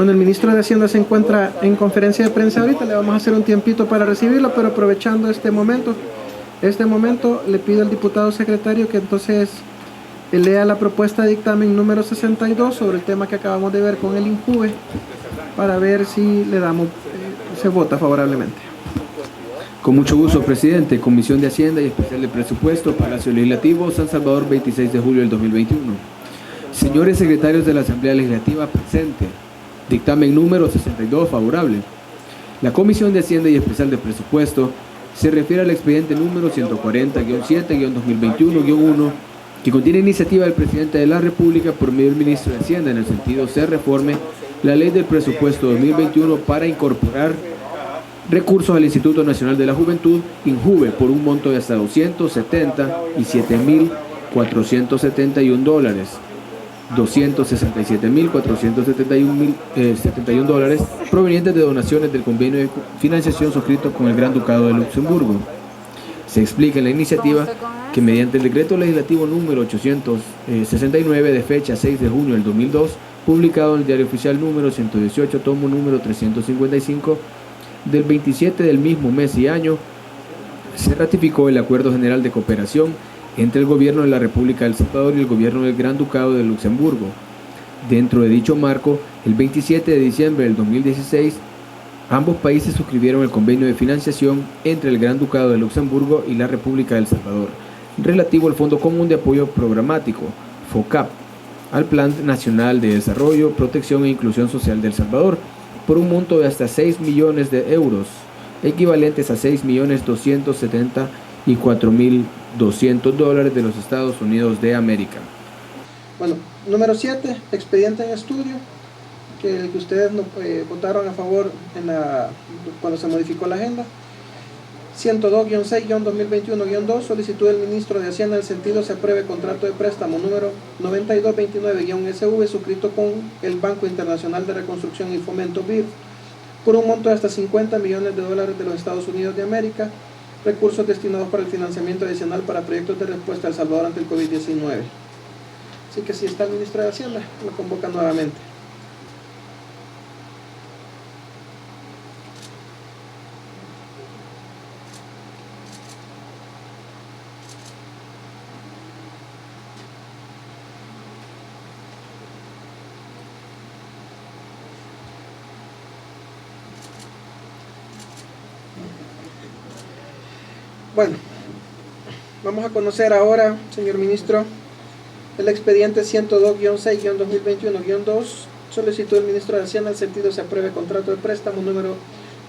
Bueno, el ministro de Hacienda se encuentra en conferencia de prensa ahorita, le vamos a hacer un tiempito para recibirlo, pero aprovechando este momento le pido al diputado secretario que entonces lea la propuesta de dictamen número 62 sobre el tema que acabamos de ver con el INJUVE, para ver si le damos, se vota favorablemente. Con mucho gusto, presidente. Comisión de Hacienda y Especial de Presupuesto, Palacio Legislativo, San Salvador, 26 de julio del 2021. Señores secretarios de la Asamblea Legislativa, presente. Dictamen número 62, favorable. La Comisión de Hacienda y Especial de Presupuesto se refiere al expediente número 140-7-2021-1, que contiene iniciativa del Presidente de la República por medio del Ministro de Hacienda en el sentido se reforme la Ley del Presupuesto 2021 para incorporar recursos al Instituto Nacional de la Juventud, INJUVE, por un monto de hasta $277,471, $267,471 provenientes de donaciones del convenio de financiación suscrito con el Gran Ducado de Luxemburgo. Se explica en la iniciativa que mediante el decreto legislativo número 869 de fecha 6 de junio del 2002, publicado en el Diario Oficial número 118, tomo número 355, del 27 del mismo mes y año, se ratificó el Acuerdo General de Cooperación entre el Gobierno de la República de El Salvador y el Gobierno del Gran Ducado de Luxemburgo. Dentro de dicho marco, el 27 de diciembre del 2016, ambos países suscribieron el convenio de financiación entre el Gran Ducado de Luxemburgo y la República de El Salvador, relativo al Fondo Común de Apoyo Programático, FOCAP, al Plan Nacional de Desarrollo, Protección e Inclusión Social de El Salvador, por un monto de hasta 6 millones de euros, equivalentes a $6.274,200 de los Estados Unidos de América. Bueno, número 7, expediente en estudio, que el que ustedes votaron a favor cuando se modificó la agenda. 102-6-2021-2, solicitud del ministro de Hacienda en el sentido se apruebe contrato de préstamo número 9229-SV suscrito con el Banco Internacional de Reconstrucción y Fomento BID por un monto de hasta $50 millones de los Estados Unidos de América, recursos destinados para el financiamiento adicional para proyectos de respuesta a El Salvador ante el COVID-19. Así que si está el ministro de Hacienda, lo convoca nuevamente. Bueno, vamos a conocer ahora, señor ministro, el expediente 102-6-2021-2, solicitud del ministro de Hacienda en el sentido se apruebe contrato de préstamo número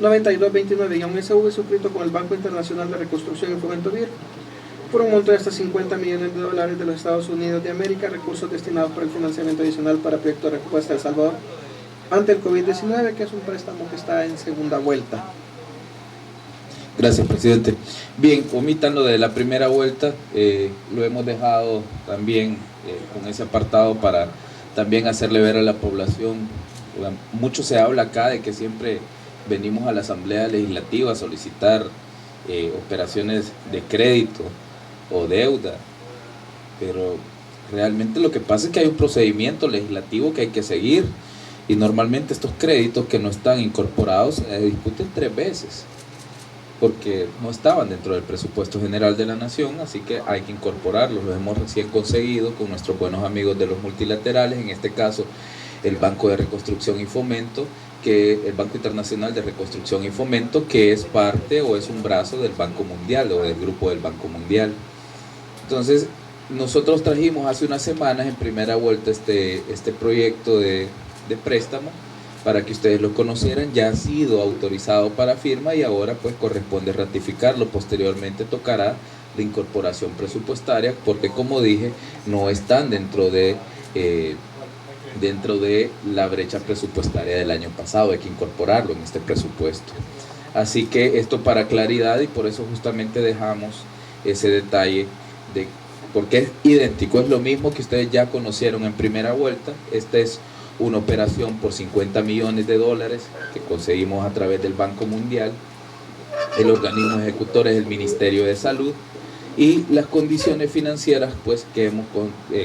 9229-SV suscrito con el Banco Internacional de Reconstrucción y Fomento BID por un monto de hasta $50 millones de los Estados Unidos de América, recursos destinados para el financiamiento adicional para proyectos de respuesta a El Salvador ante el COVID-19, que es un préstamo que está en segunda vuelta. Gracias, presidente. Bien, omitando de la primera vuelta, lo hemos dejado también con ese apartado para también hacerle ver a la población. Mucho se habla acá de que siempre venimos a la Asamblea Legislativa a solicitar operaciones de crédito o deuda, pero realmente lo que pasa es que hay un procedimiento legislativo que hay que seguir y normalmente estos créditos que no están incorporados se discuten 3 veces. Porque no estaban dentro del presupuesto general de la nación, así que hay que incorporarlos. Los hemos recién conseguido con nuestros buenos amigos de los multilaterales, en este caso el Banco de Reconstrucción y Fomento, el Banco Internacional de Reconstrucción y Fomento, que es parte o es un brazo del Banco Mundial o del grupo del Banco Mundial. Entonces, nosotros trajimos hace unas semanas en primera vuelta este proyecto de préstamo, para que ustedes lo conocieran. Ya ha sido autorizado para firma y ahora pues corresponde ratificarlo. Posteriormente tocará de incorporación presupuestaria, porque como dije, no están dentro de la brecha presupuestaria del año pasado. Hay que incorporarlo en este presupuesto. Así que esto para claridad, y por eso justamente dejamos ese detalle porque es idéntico, es lo mismo que ustedes ya conocieron en primera vuelta. Este es una operación por $50 millones que conseguimos a través del Banco Mundial. El organismo ejecutor es el Ministerio de Salud y las condiciones financieras pues que hemos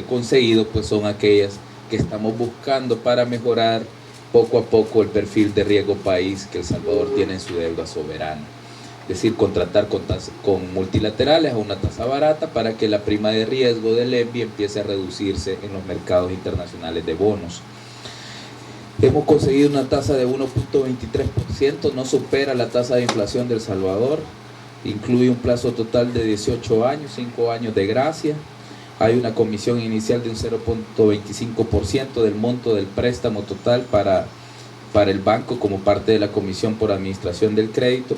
conseguido pues son aquellas que estamos buscando para mejorar poco a poco el perfil de riesgo país que El Salvador tiene en su deuda soberana. Es decir, contratar con multilaterales a una tasa barata para que la prima de riesgo del ENVI empiece a reducirse en los mercados internacionales de bonos. Hemos conseguido una tasa de 1.23%, no supera la tasa de inflación de El Salvador, incluye un plazo total de 18 años, 5 años de gracia. Hay una comisión inicial de un 0.25% del monto del préstamo total para el banco como parte de la comisión por administración del crédito,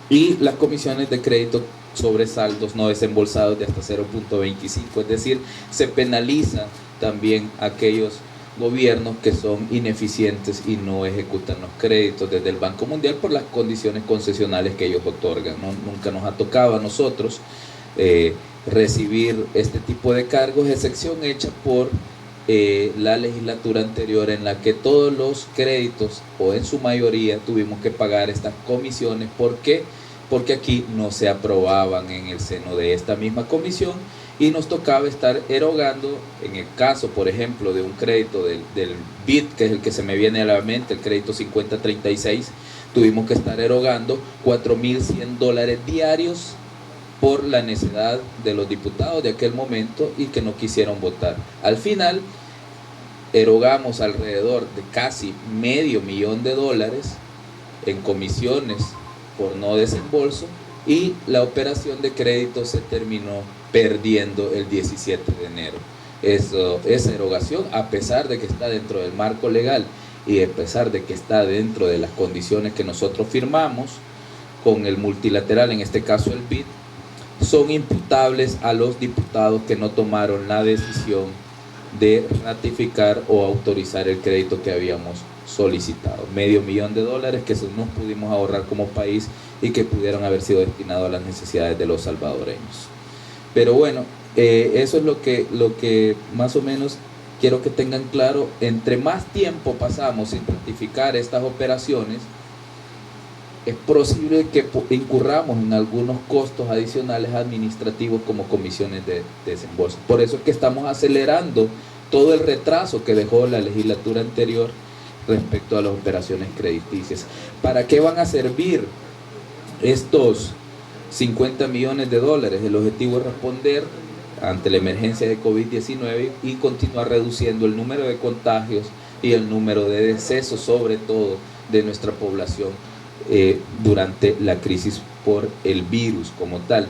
y las comisiones de crédito sobre saldos no desembolsados de hasta 0.25, es decir, se penaliza también aquellos gobiernos que son ineficientes y no ejecutan los créditos desde el Banco Mundial por las condiciones concesionales que ellos otorgan, ¿no? Nunca nos ha tocado a nosotros recibir este tipo de cargos, excepción hecha por la legislatura anterior, en la que todos los créditos, o en su mayoría, tuvimos que pagar estas comisiones. ¿Por qué? Porque aquí no se aprobaban en el seno de esta misma comisión y nos tocaba estar erogando, en el caso, por ejemplo, de un crédito del BID, que es el que se me viene a la mente, el crédito 5036, tuvimos que estar erogando $4,100 diarios por la necedad de los diputados de aquel momento y que no quisieron votar. Al final, erogamos alrededor de casi $500,000 en comisiones por no desembolso, y la operación de crédito se terminó perdiendo el 17 de enero. Esa erogación, a pesar de que está dentro del marco legal y a pesar de que está dentro de las condiciones que nosotros firmamos con el multilateral, en este caso el BID, son imputables a los diputados que no tomaron la decisión de ratificar o autorizar el crédito que habíamos solicitado. $500,000 que nos pudimos ahorrar como país y que pudieron haber sido destinados a las necesidades de los salvadoreños. Pero bueno, eso es lo que más o menos quiero que tengan claro. Entre más tiempo pasamos sin ratificar estas operaciones, es posible que incurramos en algunos costos adicionales administrativos como comisiones de desembolso. Por eso es que estamos acelerando todo el retraso que dejó la legislatura anterior respecto a las operaciones crediticias. ¿Para qué van a servir estos $50 millones? El objetivo es responder ante la emergencia de COVID-19 y continuar reduciendo el número de contagios y el número de decesos, sobre todo de nuestra población, durante la crisis por el virus como tal.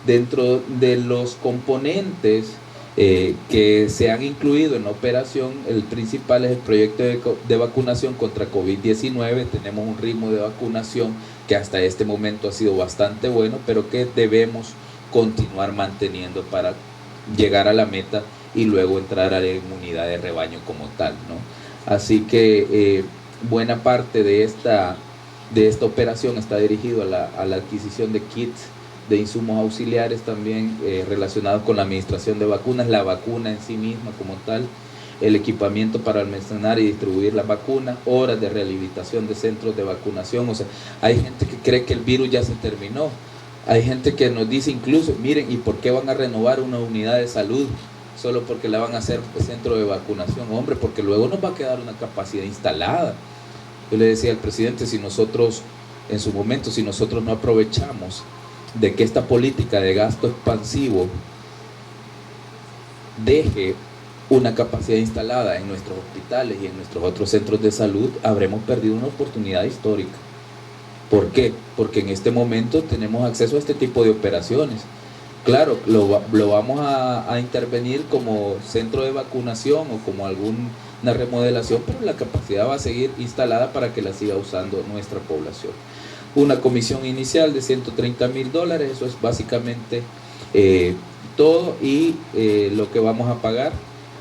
Dentro de los componentes que se han incluido en la operación, el principal es el proyecto de vacunación contra COVID-19. Tenemos un ritmo de vacunación que hasta este momento ha sido bastante bueno, pero que debemos continuar manteniendo para llegar a la meta y luego entrar a la inmunidad de rebaño como tal, ¿no? Así que buena parte de esta operación está dirigido a la adquisición de kits de insumos auxiliares también relacionados con la administración de vacunas, la vacuna en sí misma como tal, el equipamiento para almacenar y distribuir las vacunas, horas de rehabilitación de centros de vacunación. O sea, hay gente que cree que el virus ya se terminó. Hay gente que nos dice incluso, miren, ¿y por qué van a renovar una unidad de salud solo porque la van a hacer centro de vacunación? Hombre, porque luego nos va a quedar una capacidad instalada. Yo le decía al presidente, si nosotros no aprovechamos de que esta política de gasto expansivo deje una capacidad instalada en nuestros hospitales y en nuestros otros centros de salud, habremos perdido una oportunidad histórica. ¿Por qué? Porque en este momento tenemos acceso a este tipo de operaciones. Claro, lo vamos a intervenir como centro de vacunación o como alguna remodelación, pero la capacidad va a seguir instalada para que la siga usando nuestra población. Una comisión inicial de $130,000, eso es básicamente todo, y lo que vamos a pagar,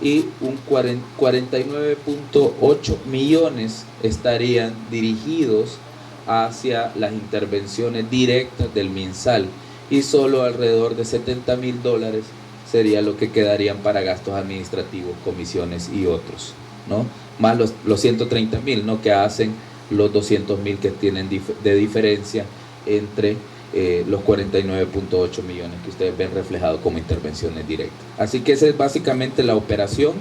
y un 49.8 millones estarían dirigidos hacia las intervenciones directas del MinSal, y solo alrededor de $70,000 sería lo que quedarían para gastos administrativos, comisiones y otros, ¿no? Más los 130,000, ¿no?, que hacen los 200,000 que tienen de diferencia entre los 49.8 millones que ustedes ven reflejados como intervenciones directas. Así que esa es básicamente la operación.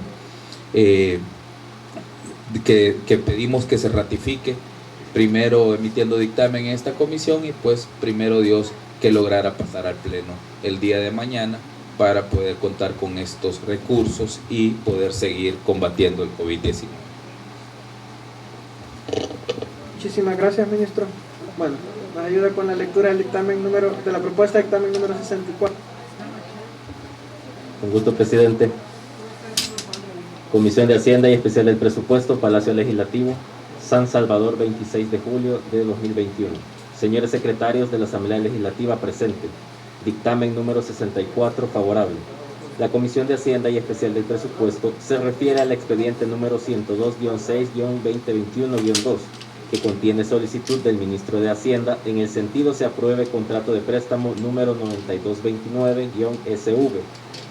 que pedimos que se ratifique, primero emitiendo dictamen en esta comisión y pues primero Dios que lograra pasar al pleno el día de mañana para poder contar con estos recursos y poder seguir combatiendo el COVID-19. Muchísimas gracias, ministro. Bueno, nos ayuda con la lectura del dictamen de la propuesta de dictamen número 64. Con gusto, presidente. Comisión de Hacienda y Especial del Presupuesto, Palacio Legislativo, San Salvador, 26 de julio de 2021. Señores secretarios de la Asamblea Legislativa presente. Dictamen número 64, favorable. La Comisión de Hacienda y Especial del Presupuesto se refiere al expediente número 102-6-2021-2, que contiene solicitud del Ministro de Hacienda en el sentido se apruebe contrato de préstamo número 9229-SV,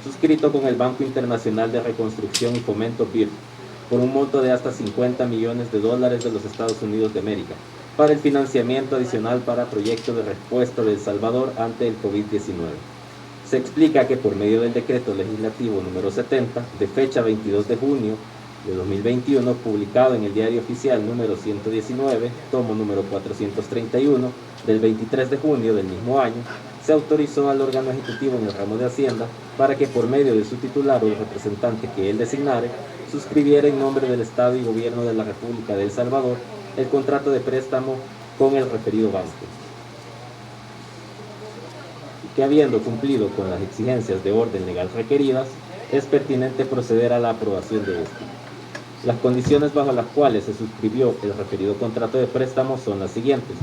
suscrito con el Banco Internacional de Reconstrucción y Fomento BIRF, por un monto de hasta $50 millones de los Estados Unidos de América, para el financiamiento adicional para proyectos de respuesta de El Salvador ante el COVID-19. Se explica que por medio del decreto legislativo número 70, de fecha 22 de junio de 2021, publicado en el Diario Oficial número 119, tomo número 431, del 23 de junio del mismo año, se autorizó al órgano ejecutivo en el ramo de Hacienda para que por medio de su titular o el representante que él designare, suscribiera en nombre del Estado y Gobierno de la República de El Salvador el contrato de préstamo con el referido banco. Y que habiendo cumplido con las exigencias de orden legal requeridas, es pertinente proceder a la aprobación de este. Las condiciones bajo las cuales se suscribió el referido contrato de préstamo son las siguientes: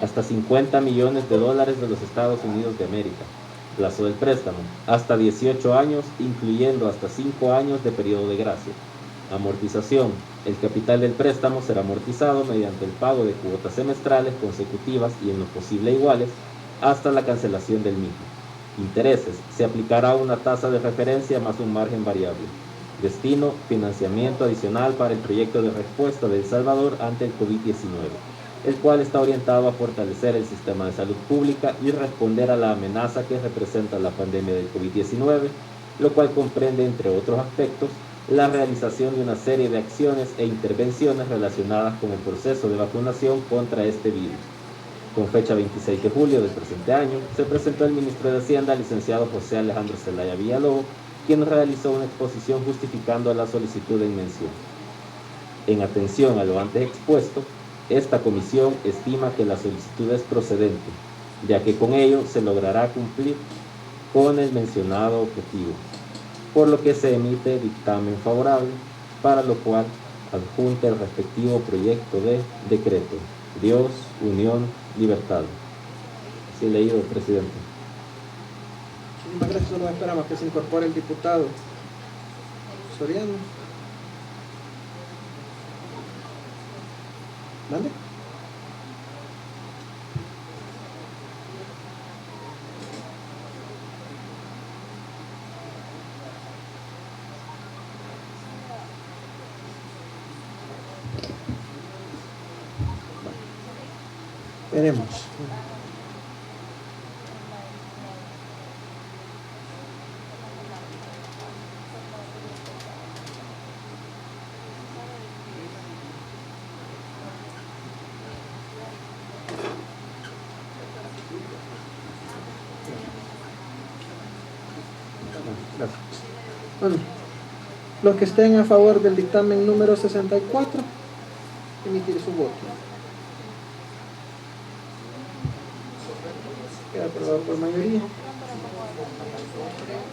hasta $50 millones de los Estados Unidos de América. Plazo del préstamo, hasta 18 años, incluyendo hasta 5 años de periodo de gracia. Amortización, el capital del préstamo será amortizado mediante el pago de cuotas semestrales consecutivas y en lo posible iguales hasta la cancelación del mismo. Intereses, se aplicará una tasa de referencia más un margen variable. Destino, financiamiento adicional para el proyecto de respuesta de El Salvador ante el COVID-19, el cual está orientado a fortalecer el sistema de salud pública y responder a la amenaza que representa la pandemia del COVID-19, lo cual comprende, entre otros aspectos, la realización de una serie de acciones e intervenciones relacionadas con el proceso de vacunación contra este virus. Con fecha 26 de julio del presente año, se presentó el ministro de Hacienda, licenciado José Alejandro Zelaya Villalobos, quien realizó una exposición justificando la solicitud en mención. En atención a lo antes expuesto, esta comisión estima que la solicitud es procedente, ya que con ello se logrará cumplir con el mencionado objetivo, por lo que se emite dictamen favorable, para lo cual adjunta el respectivo proyecto de decreto. Dios, unión, libertad. Así leído, presidente. Muchísimas gracias. Solo esperamos que se incorpore el diputado Soriano. ¿Mande? Veremos. Gracias. Bueno, los que estén a favor del dictamen número 64, emitir su voto. Queda aprobado por mayoría.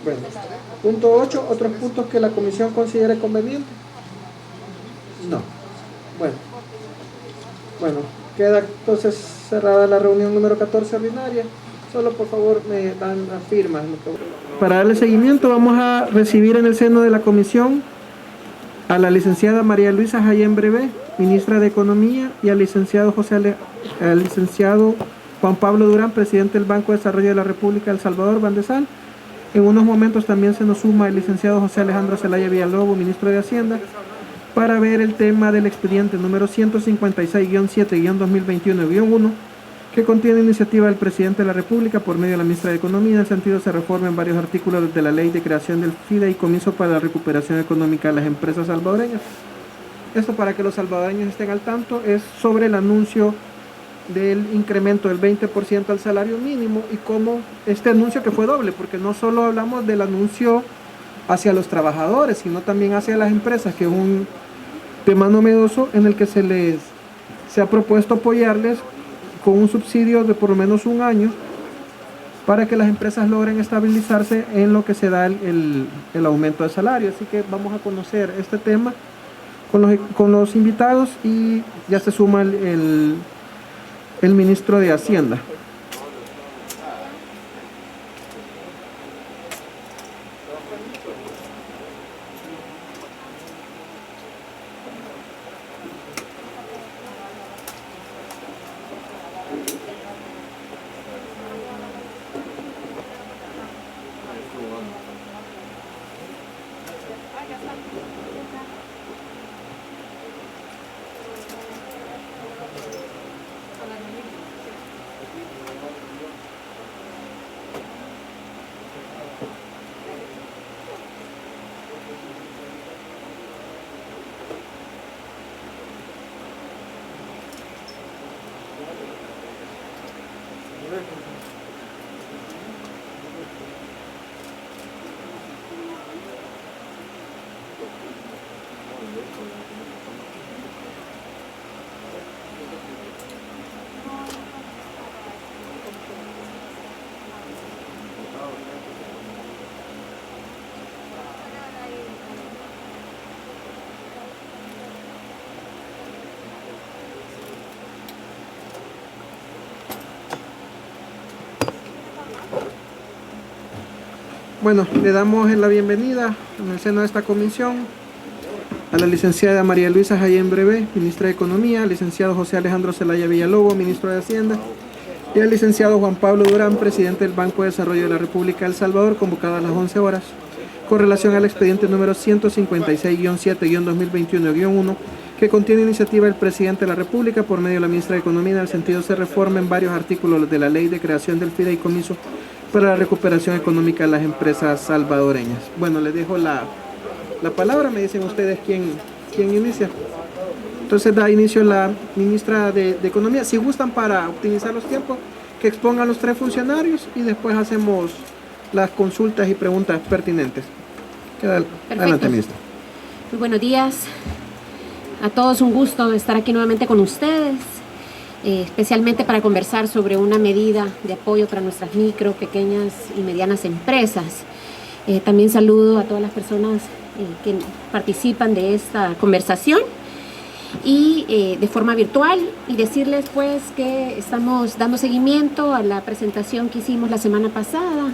Bueno, punto 8, otros puntos que la comisión considere convenientes. No. Bueno, queda entonces cerrada la reunión número 14 ordinaria. Solo por favor me dan las firmas. Para darle seguimiento vamos a recibir en el seno de la comisión a la licenciada María Luisa Jayén Brevé, ministra de Economía, y al licenciado Juan Pablo Durán, presidente del Banco de Desarrollo de la República de El Salvador, Bandesal. En unos momentos también se nos suma el licenciado José Alejandro Zelaya Villalobos, ministro de Hacienda, para ver el tema del expediente número 156-7-2021-1, que contiene iniciativa del presidente de la República por medio de la ministra de Economía. En el sentido se reforman varios artículos de la ley de creación del fideicomiso para la recuperación económica de las empresas salvadoreñas. Esto para que los salvadoreños estén al tanto, es sobre el anuncio del incremento del 20% al salario mínimo y cómo este anuncio que fue doble, porque no solo hablamos del anuncio hacia los trabajadores, sino también hacia las empresas, que es un tema novedoso en el que se ha propuesto apoyarles con un subsidio de por lo menos un año para que las empresas logren estabilizarse en lo que se da el aumento de salario. Así que vamos a conocer este tema con los invitados y ya se suma el ministro de Hacienda. Bueno, le damos la bienvenida en el seno de esta comisión a la licenciada María Luisa Jayén Brevé, ministra de Economía, al licenciado José Alejandro Zelaya Villalobos, ministro de Hacienda, y al licenciado Juan Pablo Durán, presidente del Banco de Desarrollo de la República de El Salvador, convocado a las 11 horas, con relación al expediente número 156-7-2021-1, que contiene iniciativa del presidente de la República por medio de la ministra de Economía. En el sentido se reformen varios artículos de la ley de creación del fideicomiso para la recuperación económica de las empresas salvadoreñas. Bueno, les dejo la palabra, me dicen ustedes quién inicia. Entonces da inicio la ministra de Economía. Si gustan, para optimizar los tiempos, que expongan los tres funcionarios y después hacemos las consultas y preguntas pertinentes. Adelante, ministra. Muy buenos días a todos, un gusto estar aquí nuevamente con ustedes. Especialmente para conversar sobre una medida de apoyo para nuestras micro, pequeñas y medianas empresas. También saludo a todas las personas que participan de esta conversación y de forma virtual, y decirles pues que estamos dando seguimiento a la presentación que hicimos la semana pasada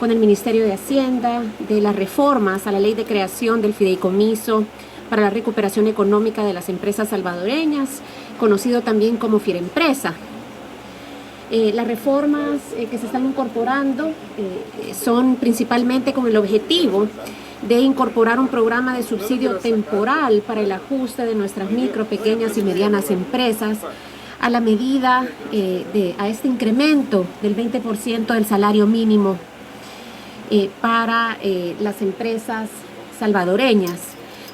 con el Ministerio de Hacienda de las reformas a la ley de creación del fideicomiso para la recuperación económica de las empresas salvadoreñas, conocido también como FIREMPRESA. Las reformas que se están incorporando son principalmente con el objetivo de incorporar un programa de subsidio temporal para el ajuste de nuestras micro, pequeñas y medianas empresas a la medida a este incremento del 20% del salario mínimo para las empresas salvadoreñas.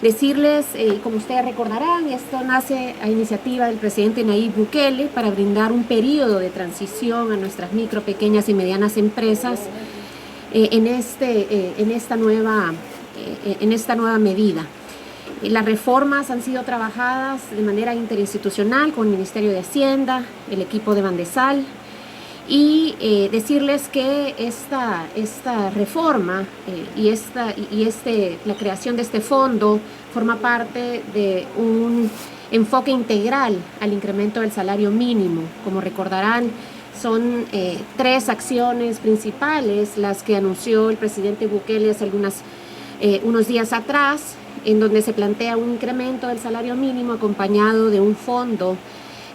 Decirles, como ustedes recordarán, esto nace a iniciativa del presidente Nayib Bukele para brindar un periodo de transición a nuestras micro, pequeñas y medianas empresas en esta nueva medida. Las reformas han sido trabajadas de manera interinstitucional con el Ministerio de Hacienda, el equipo de Bandesal, y decirles que esta reforma la creación de este fondo forma parte de un enfoque integral al incremento del salario mínimo. Como recordarán, son tres acciones principales las que anunció el presidente Bukele hace unos días atrás, en donde se plantea un incremento del salario mínimo acompañado de un fondo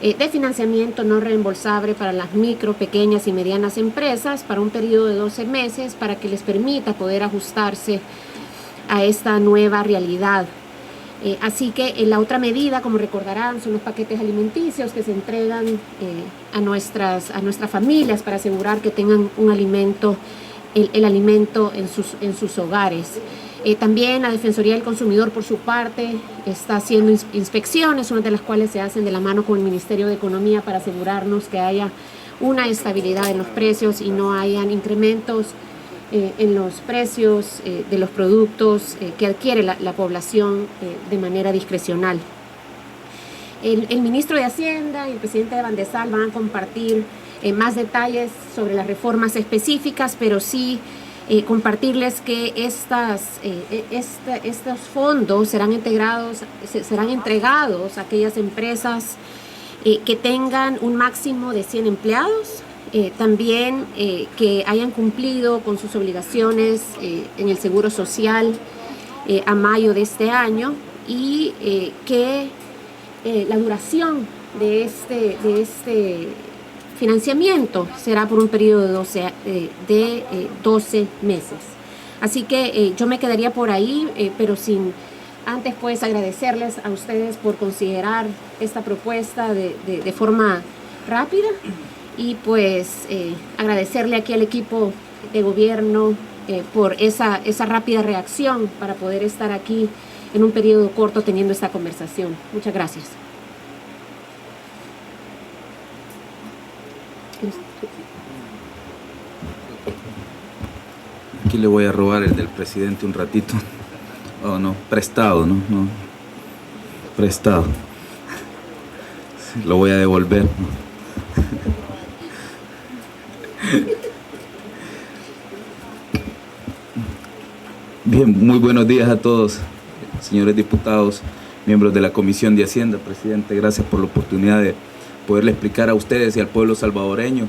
de financiamiento no reembolsable para las micro, pequeñas y medianas empresas para un periodo de 12 meses para que les permita poder ajustarse a esta nueva realidad. Así que la otra medida, como recordarán, son los paquetes alimenticios que se entregan a nuestras familias para asegurar que tengan un alimento, el alimento en sus hogares. También la Defensoría del Consumidor, por su parte, está haciendo inspecciones, una de las cuales se hacen de la mano con el Ministerio de Economía para asegurarnos que haya una estabilidad en los precios y no hayan incrementos en los precios de los productos que adquiere la población de manera discrecional. El ministro de Hacienda y el presidente de Bandesal van a compartir más detalles sobre las reformas específicas, pero sí compartirles que estos fondos serán entregados a aquellas empresas que tengan un máximo de 100 empleados, también que hayan cumplido con sus obligaciones en el Seguro Social a mayo de este año y que la duración de este financiamiento será por un periodo de 12 meses. Así que yo me quedaría por ahí, pero sin antes pues agradecerles a ustedes por considerar esta propuesta de forma rápida y pues agradecerle aquí al equipo de gobierno por esa rápida reacción para poder estar aquí en un periodo corto teniendo esta conversación. Muchas gracias. Aquí le voy a robar el del presidente un ratito. Oh, no, prestado, ¿no? No, prestado. Sí, lo voy a devolver, ¿no? Bien, muy buenos días a todos, señores diputados, miembros de la Comisión de Hacienda. Presidente, gracias por la oportunidad de poderle explicar a ustedes y al pueblo salvadoreño,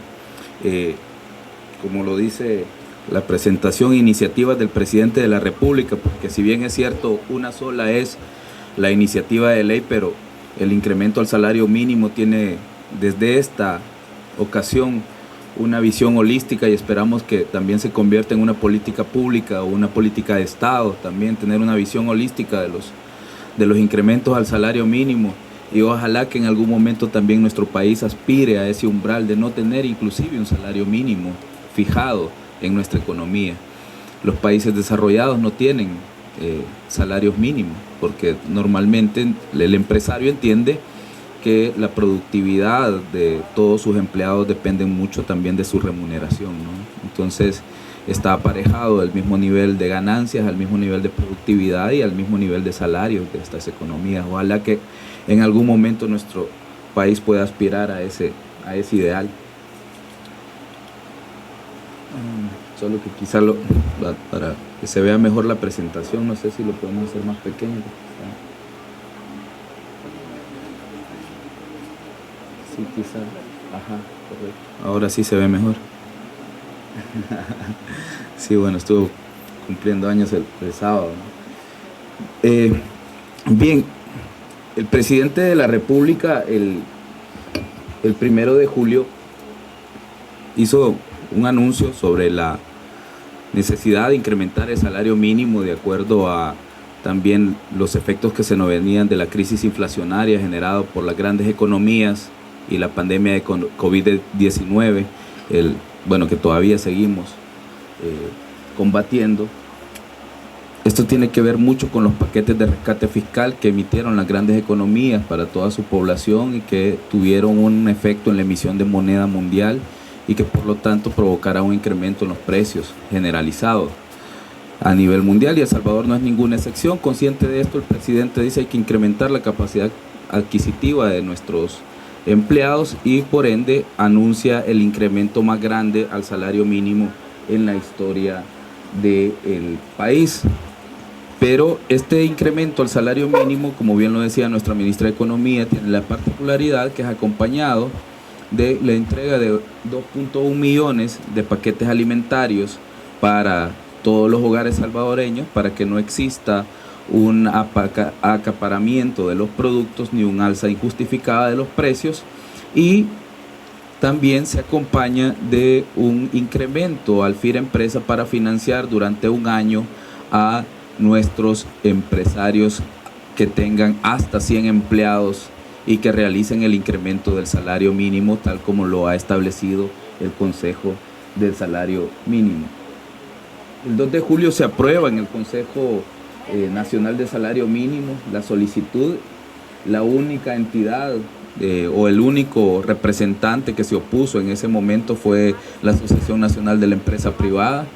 como lo dice la presentación e iniciativas del presidente de la República, porque si bien es cierto, una sola es la iniciativa de ley, pero el incremento al salario mínimo tiene desde esta ocasión una visión holística y esperamos que también se convierta en una política pública o una política de Estado, también tener una visión holística de los incrementos al salario mínimo y ojalá que en algún momento también nuestro país aspire a ese umbral de no tener inclusive un salario mínimo fijado en nuestra economía. Los países desarrollados no tienen salarios mínimos porque normalmente el empresario entiende que la productividad de todos sus empleados depende mucho también de su remuneración, ¿no? Entonces está aparejado al mismo nivel de ganancias, al mismo nivel de productividad y al mismo nivel de salario de estas economías. Ojalá que en algún momento nuestro país pueda aspirar a ese ideal. Solo que quizá para que se vea mejor la presentación, no sé si lo podemos hacer más pequeño. Sí, quizá. Ajá, correcto. Ahora sí se ve mejor. Sí, bueno, estuvo cumpliendo años el sábado, ¿no? Bien, el presidente de la República el 1 de julio hizo un anuncio sobre la necesidad de incrementar el salario mínimo de acuerdo a también los efectos que se nos venían de la crisis inflacionaria generada por las grandes economías y la pandemia de COVID-19, que todavía seguimos combatiendo. Esto tiene que ver mucho con los paquetes de rescate fiscal que emitieron las grandes economías para toda su población y que tuvieron un efecto en la emisión de moneda mundial y que por lo tanto provocará un incremento en los precios generalizados a nivel mundial, y El Salvador no es ninguna excepción. Consciente de esto, el presidente dice hay que incrementar la capacidad adquisitiva de nuestros empleados y por ende anuncia el incremento más grande al salario mínimo en la historia del país. Pero este incremento al salario mínimo, como bien lo decía nuestra ministra de Economía, tiene la particularidad que es acompañado de la entrega de 2.1 millones de paquetes alimentarios para todos los hogares salvadoreños, para que no exista un acaparamiento de los productos ni un alza injustificada de los precios, y también se acompaña de un incremento al FIRA Empresa para financiar durante un año a nuestros empresarios que tengan hasta 100 empleados y que realicen el incremento del salario mínimo tal como lo ha establecido el Consejo del Salario Mínimo. El 2 de julio se aprueba en el Consejo Nacional de Salario Mínimo la solicitud. La única entidad o el único representante que se opuso en ese momento fue la Asociación Nacional de la Empresa Privada.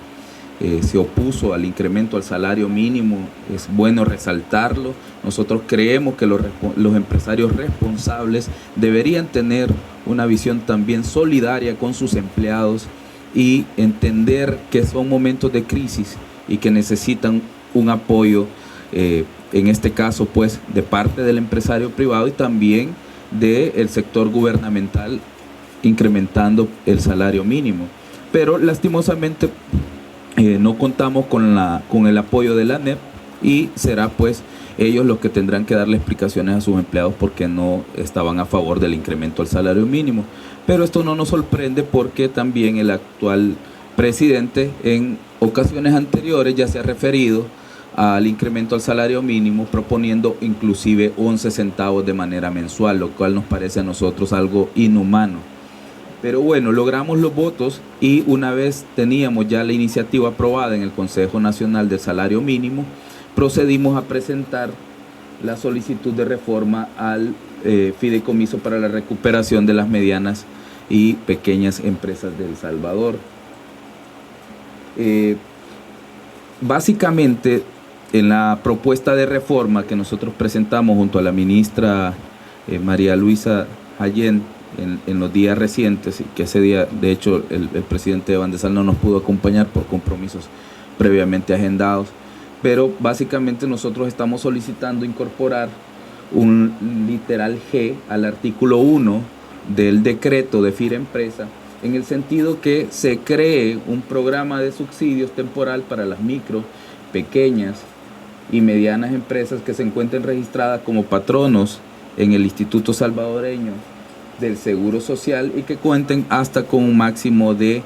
Se opuso al incremento al salario mínimo, es bueno resaltarlo. Nosotros creemos que los empresarios responsables deberían tener una visión también solidaria con sus empleados y entender que son momentos de crisis y que necesitan un apoyo, en este caso pues de parte del empresario privado y también del sector gubernamental, incrementando el salario mínimo. Pero lastimosamente no contamos con el apoyo de la ANEP y será pues ellos los que tendrán que darle explicaciones a sus empleados porque no estaban a favor del incremento al salario mínimo. Pero esto no nos sorprende porque también el actual presidente en ocasiones anteriores ya se ha referido al incremento al salario mínimo, proponiendo inclusive 11 centavos de manera mensual, lo cual nos parece a nosotros algo inhumano. Pero bueno, logramos los votos y una vez teníamos ya la iniciativa aprobada en el Consejo Nacional del Salario Mínimo, procedimos a presentar la solicitud de reforma al Fideicomiso para la recuperación de las medianas y pequeñas empresas de El Salvador. Básicamente, en la propuesta de reforma que nosotros presentamos junto a la ministra María Luisa Allende en los días recientes, que ese día de hecho el presidente Evan de Sal no nos pudo acompañar por compromisos previamente agendados, pero básicamente nosotros estamos solicitando incorporar un literal G al artículo 1 del decreto de FIREMPRESA, en el sentido que se cree un programa de subsidios temporal para las micro, pequeñas y medianas empresas que se encuentren registradas como patronos en el Instituto Salvadoreño del Seguro Social y que cuenten hasta con un máximo de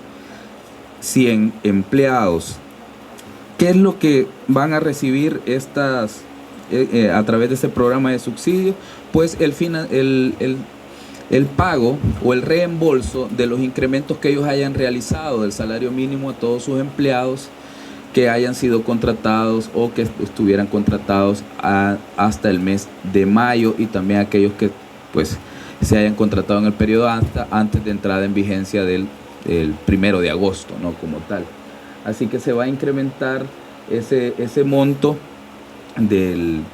100 empleados. ¿Qué es lo que van a recibir estas a través de este programa de subsidio? Pues el pago o el reembolso de los incrementos que ellos hayan realizado del salario mínimo a todos sus empleados que hayan sido contratados o que estuvieran contratados hasta el mes de mayo, y también aquellos que pues se hayan contratado en el periodo antes de entrada en vigencia del 1 de agosto, ¿no? Como tal. Así que se va a incrementar ese monto del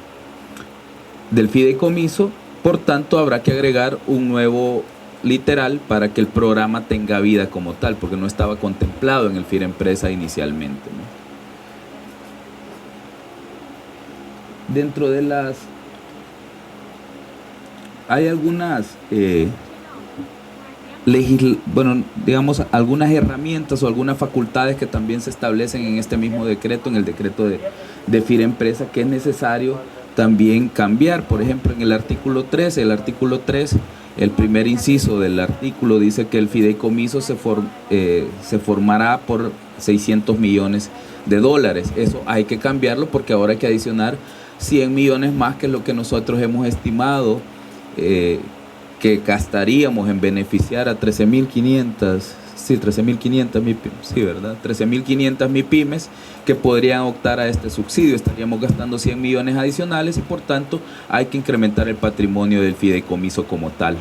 fideicomiso. Por tanto, habrá que agregar un nuevo literal para que el programa tenga vida como tal, porque no estaba contemplado en el FIREMPRESA inicialmente, ¿no? Dentro de hay algunas algunas herramientas o algunas facultades que también se establecen en este mismo decreto, en el decreto de FIREMPRESA, que es necesario también cambiar. Por ejemplo, en el artículo 13, el primer inciso del artículo dice que el fideicomiso se formará por 600 millones de dólares. Eso hay que cambiarlo porque ahora hay que adicionar 100 millones más, que es lo que nosotros hemos estimado que gastaríamos en beneficiar a 13.500 MIPYMES que podrían optar a este subsidio. Estaríamos gastando 100 millones adicionales y por tanto hay que incrementar el patrimonio del fideicomiso como tal.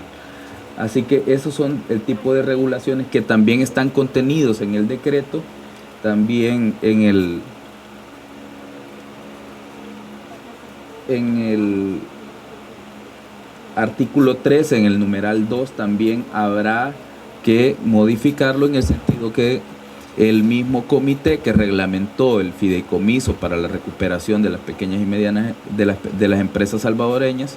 Así que esos son el tipo de regulaciones que también están contenidos en el decreto. También en el artículo 13, en el numeral 2, también habrá que modificarlo en el sentido que el mismo comité que reglamentó el fideicomiso para la recuperación de las pequeñas y medianas de las empresas salvadoreñas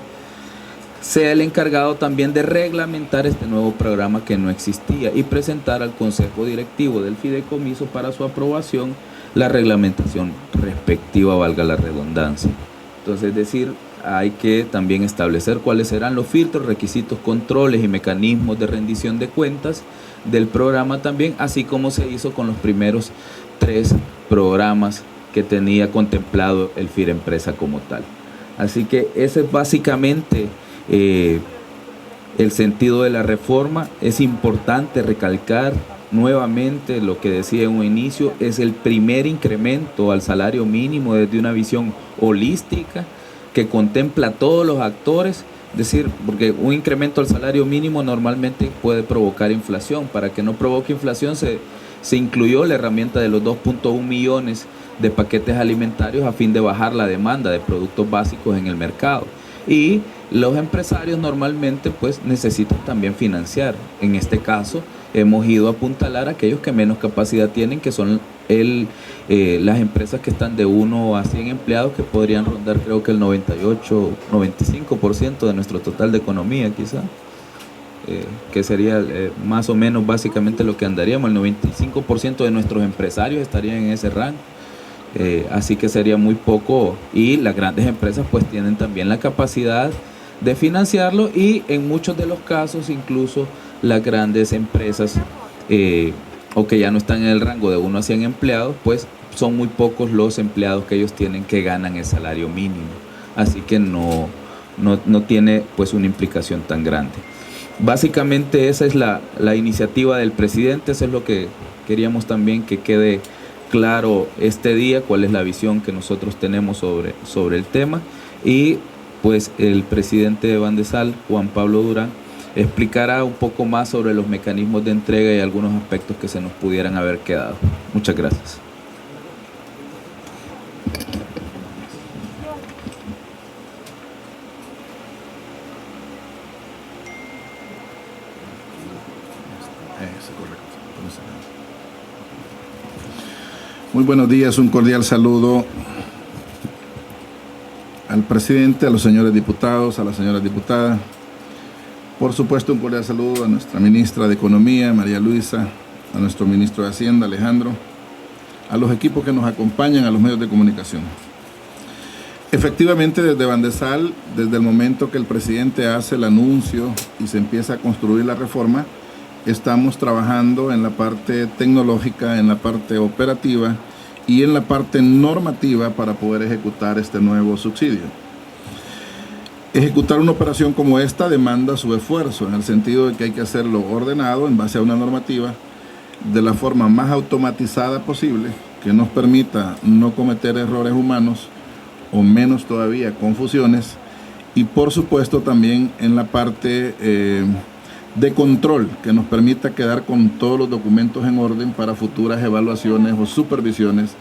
sea el encargado también de reglamentar este nuevo programa que no existía y presentar al Consejo Directivo del fideicomiso para su aprobación la reglamentación respectiva, valga la redundancia. Entonces, es decir, hay que también establecer cuáles serán los filtros, requisitos, controles y mecanismos de rendición de cuentas del programa también, así como se hizo con los primeros 3 programas que tenía contemplado el FIREMPRESA como tal. Así que ese es básicamente el sentido de la reforma. Es importante recalcar nuevamente lo que decía en un inicio, es el primer incremento al salario mínimo desde una visión holística que contempla a todos los actores. Es decir, porque un incremento al salario mínimo normalmente puede provocar inflación. Para que no provoque inflación se incluyó la herramienta de los 2.1 millones de paquetes alimentarios a fin de bajar la demanda de productos básicos en el mercado. Y los empresarios normalmente pues necesitan también financiar. En este caso hemos ido a apuntalar a aquellos que menos capacidad tienen, que son las empresas que están de 1 a 100 empleados, que podrían rondar creo que el 98-95% de nuestro total de economía quizá, que sería más o menos básicamente lo que andaríamos. El 95% de nuestros empresarios estarían en ese rango. Así que sería muy poco, y las grandes empresas pues tienen también la capacidad de financiarlo, y en muchos de los casos incluso las grandes empresas o que ya no están en el rango de 1 a 100 empleados, pues son muy pocos los empleados que ellos tienen que ganan el salario mínimo, así que no tiene pues una implicación tan grande. Básicamente esa es la iniciativa del presidente. Eso es lo que queríamos también que quede claro este día, cuál es la visión que nosotros tenemos sobre el tema, y pues el presidente de Bandesal, Juan Pablo Durán, explicará un poco más sobre los mecanismos de entrega y algunos aspectos que se nos pudieran haber quedado. Muchas gracias. Muy buenos días, un cordial saludo al presidente, a los señores diputados, a las señoras diputadas. Por supuesto, un cordial saludo a nuestra ministra de Economía, María Luisa, a nuestro ministro de Hacienda, Alejandro, a los equipos que nos acompañan, a los medios de comunicación. Efectivamente, desde Bandesal, desde el momento que el presidente hace el anuncio y se empieza a construir la reforma, estamos trabajando en la parte tecnológica, en la parte operativa y en la parte normativa para poder ejecutar este nuevo subsidio. Ejecutar una operación como esta demanda su esfuerzo, en el sentido de que hay que hacerlo ordenado en base a una normativa, de la forma más automatizada posible, que nos permita no cometer errores humanos o menos todavía confusiones, y por supuesto también en la parte de control, que nos permita quedar con todos los documentos en orden para futuras evaluaciones o supervisiones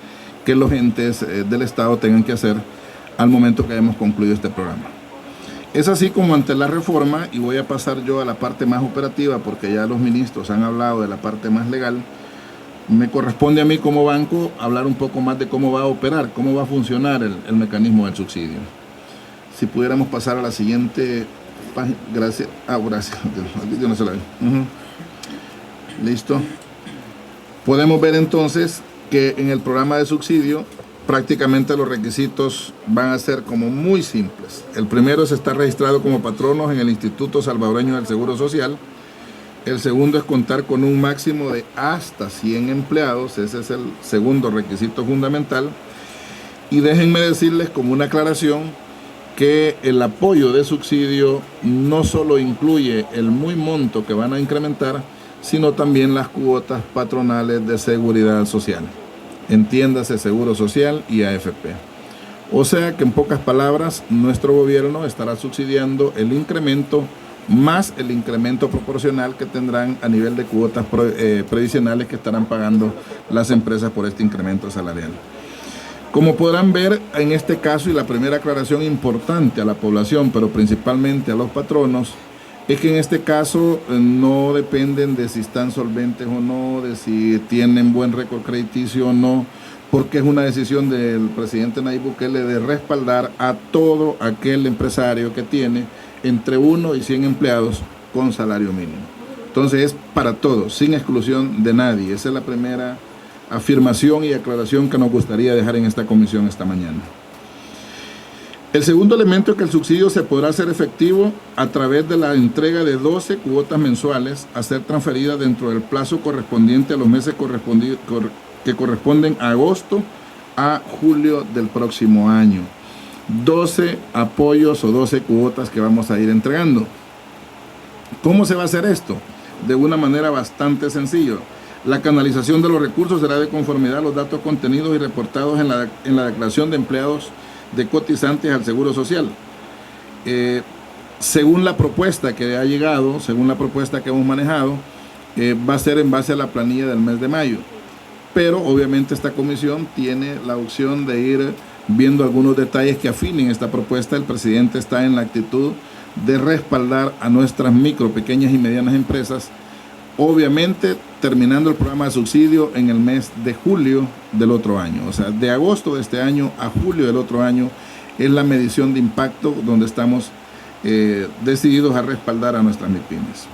que los entes del Estado tengan que hacer al momento que hayamos concluido este programa. Es así como ante la reforma, y voy a pasar yo a la parte más operativa porque ya los ministros han hablado de la parte más legal, me corresponde a mí como banco hablar un poco más de cómo va a operar, cómo va a funcionar el mecanismo del subsidio. Si pudiéramos pasar a la siguiente página. Gracias. Gracias. Yo no se la veo. Listo. Podemos ver entonces que en el programa de subsidio prácticamente los requisitos van a ser como muy simples. El primero es estar registrado como patronos en el Instituto Salvadoreño del Seguro Social. El segundo es contar con un máximo de hasta 100 empleados. Ese es el segundo requisito fundamental. Y déjenme decirles como una aclaración que el apoyo de subsidio no solo incluye el muy monto que van a incrementar, sino también las cuotas patronales de seguridad social. Entiéndase Seguro Social y AFP. O sea que en pocas palabras, nuestro gobierno estará subsidiando el incremento más el incremento proporcional que tendrán a nivel de cuotas previsionales que estarán pagando las empresas por este incremento salarial. Como podrán ver en este caso, y la primera aclaración importante a la población, pero principalmente a los patronos, es que en este caso no dependen de si están solventes o no, de si tienen buen récord crediticio o no, porque es una decisión del presidente Nayib Bukele de respaldar a todo aquel empresario que tiene entre 1 y 100 empleados con salario mínimo. Entonces es para todos, sin exclusión de nadie. Esa es la primera afirmación y aclaración que nos gustaría dejar en esta comisión esta mañana. El segundo elemento es que el subsidio se podrá hacer efectivo a través de la entrega de 12 cuotas mensuales a ser transferidas dentro del plazo correspondiente a los meses que corresponden a agosto a julio del próximo año. 12 apoyos o 12 cuotas que vamos a ir entregando. ¿Cómo se va a hacer esto? De una manera bastante sencilla. La canalización de los recursos será de conformidad a los datos contenidos y reportados en la declaración de empleados de cotizantes al Seguro Social. Según la propuesta que ha llegado, según la propuesta que hemos manejado, va a ser en base a la planilla del mes de mayo. Pero obviamente esta comisión tiene la opción de ir viendo algunos detalles que afinen esta propuesta. El presidente está en la actitud de respaldar a nuestras micro, pequeñas y medianas empresas, obviamente terminando el programa de subsidio en el mes de julio del otro año. O sea, de agosto de este año a julio del otro año es la medición de impacto donde estamos decididos a respaldar a nuestras MIPYMES.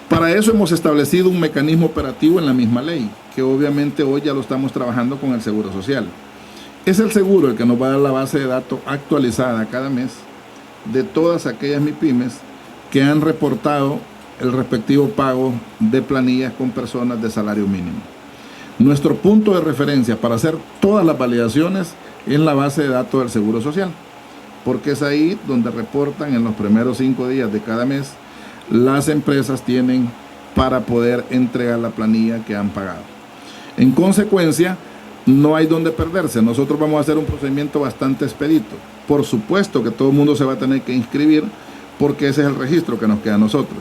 Para eso hemos establecido un mecanismo operativo en la misma ley, que obviamente hoy ya lo estamos trabajando con el Seguro Social. Es el seguro el que nos va a dar la base de datos actualizada cada mes de todas aquellas MIPYMES que han reportado el respectivo pago de planillas con personas de salario mínimo. Nuestro punto de referencia para hacer todas las validaciones es la base de datos del Seguro Social, porque es ahí donde reportan en los primeros 5 días de cada mes las empresas tienen para poder entregar la planilla que han pagado. En consecuencia, no hay donde perderse. Nosotros vamos a hacer un procedimiento bastante expedito. Por supuesto que todo el mundo se va a tener que inscribir porque ese es el registro que nos queda a nosotros.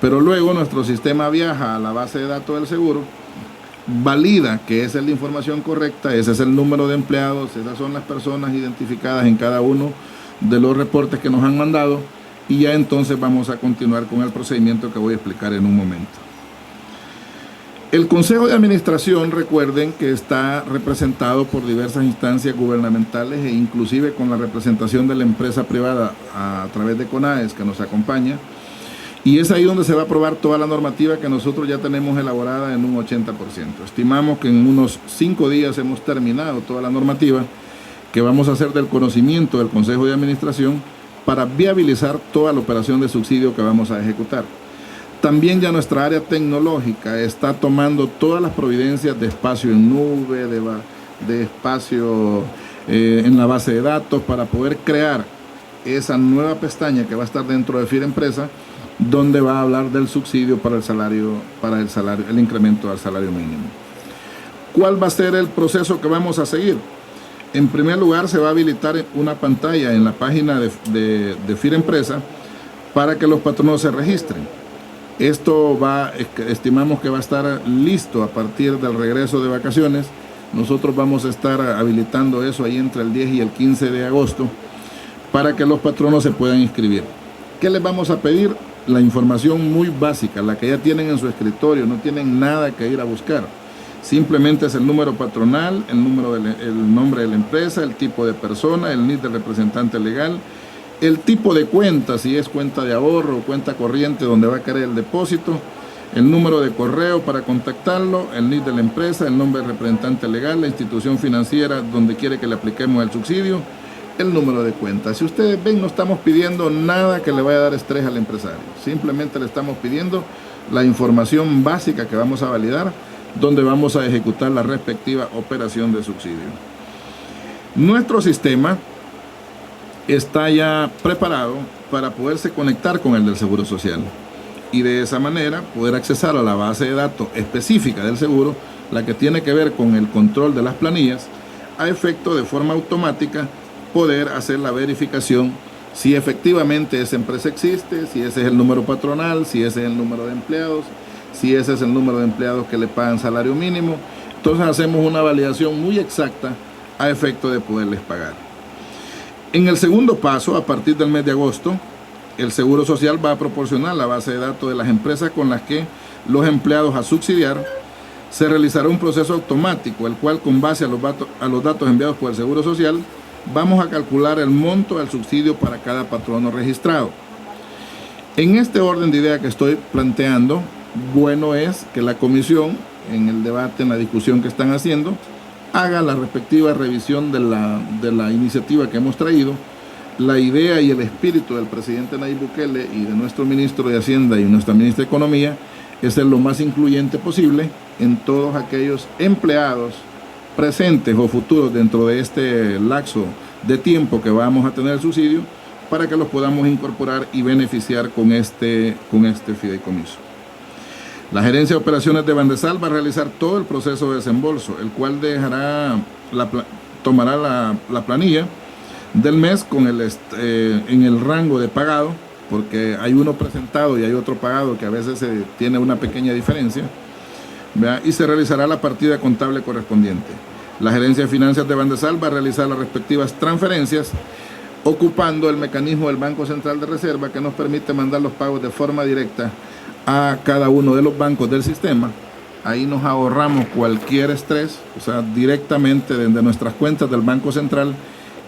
Pero luego nuestro sistema viaja a la base de datos del seguro, valida que esa es la información correcta, ese es el número de empleados, esas son las personas identificadas en cada uno de los reportes que nos han mandado, y ya entonces vamos a continuar con el procedimiento que voy a explicar en un momento. El Consejo de Administración, recuerden que está representado por diversas instancias gubernamentales e inclusive con la representación de la empresa privada a través de CONAES que nos acompaña, y es ahí donde se va a aprobar toda la normativa que nosotros ya tenemos elaborada en un 80%. Estimamos que en unos 5 días hemos terminado toda la normativa que vamos a hacer del conocimiento del Consejo de Administración para viabilizar toda la operación de subsidio que vamos a ejecutar. También ya nuestra área tecnológica está tomando todas las providencias de espacio en nube, de espacio en la base de datos para poder crear esa nueva pestaña que va a estar dentro de FIRA Empresa, donde va a hablar del subsidio para el incremento al salario mínimo. ¿Cuál va a ser el proceso que vamos a seguir? En primer lugar, se va a habilitar una pantalla en la página de FIRA Empresa para que los patronos se registren. Esto estimamos que va a estar listo a partir del regreso de vacaciones. Nosotros vamos a estar habilitando eso ahí entre el 10 y el 15 de agosto para que los patronos se puedan inscribir. ¿Qué les vamos a pedir? La información muy básica, la que ya tienen en su escritorio, no tienen nada que ir a buscar. Simplemente es el número patronal, el nombre de la empresa, el tipo de persona, el NID del representante legal, el tipo de cuenta, si es cuenta de ahorro o cuenta corriente donde va a caer el depósito, el número de correo para contactarlo, el NID de la empresa, el nombre del representante legal, la institución financiera donde quiere que le apliquemos el subsidio, el número de cuenta. Si ustedes ven, no estamos pidiendo nada que le vaya a dar estrés al empresario, simplemente le estamos pidiendo la información básica que vamos a validar, donde vamos a ejecutar la respectiva operación de subsidio. Nuestro sistema está ya preparado para poderse conectar con el del Seguro Social y de esa manera poder accesar a la base de datos específica del seguro, la que tiene que ver con el control de las planillas, a efecto de forma automática poder hacer la verificación si efectivamente esa empresa existe, si ese es el número patronal, si ese es el número de empleados, si ese es el número de empleados que le pagan salario mínimo. Entonces hacemos una validación muy exacta a efecto de poderles pagar. En el segundo paso, a partir del mes de agosto, el Seguro Social va a proporcionar la base de datos de las empresas con las que los empleados a subsidiar. Se realizará un proceso automático, el cual con base a los datos enviados por el Seguro Social, vamos a calcular el monto del subsidio para cada patrono registrado. En este orden de idea que estoy planteando, bueno es que la comisión, en el debate, en la discusión que están haciendo, haga la respectiva revisión de la iniciativa que hemos traído. La idea y el espíritu del presidente Nayib Bukele y de nuestro ministro de Hacienda y nuestra ministra de Economía es ser lo más incluyente posible en todos aquellos empleados presentes o futuros dentro de este lapso de tiempo que vamos a tener el subsidio, para que los podamos incorporar y beneficiar con este fideicomiso. La gerencia de operaciones de Bandesal va a realizar todo el proceso de desembolso, el cual tomará la planilla del mes con en el rango de pagado, porque hay uno presentado y hay otro pagado que a veces tiene una pequeña diferencia, ¿verdad? Y se realizará la partida contable correspondiente. La gerencia de finanzas de Bandesal va a realizar las respectivas transferencias ocupando el mecanismo del Banco Central de Reserva, que nos permite mandar los pagos de forma directa a cada uno de los bancos del sistema. Ahí nos ahorramos cualquier estrés, o sea, directamente desde nuestras cuentas del Banco Central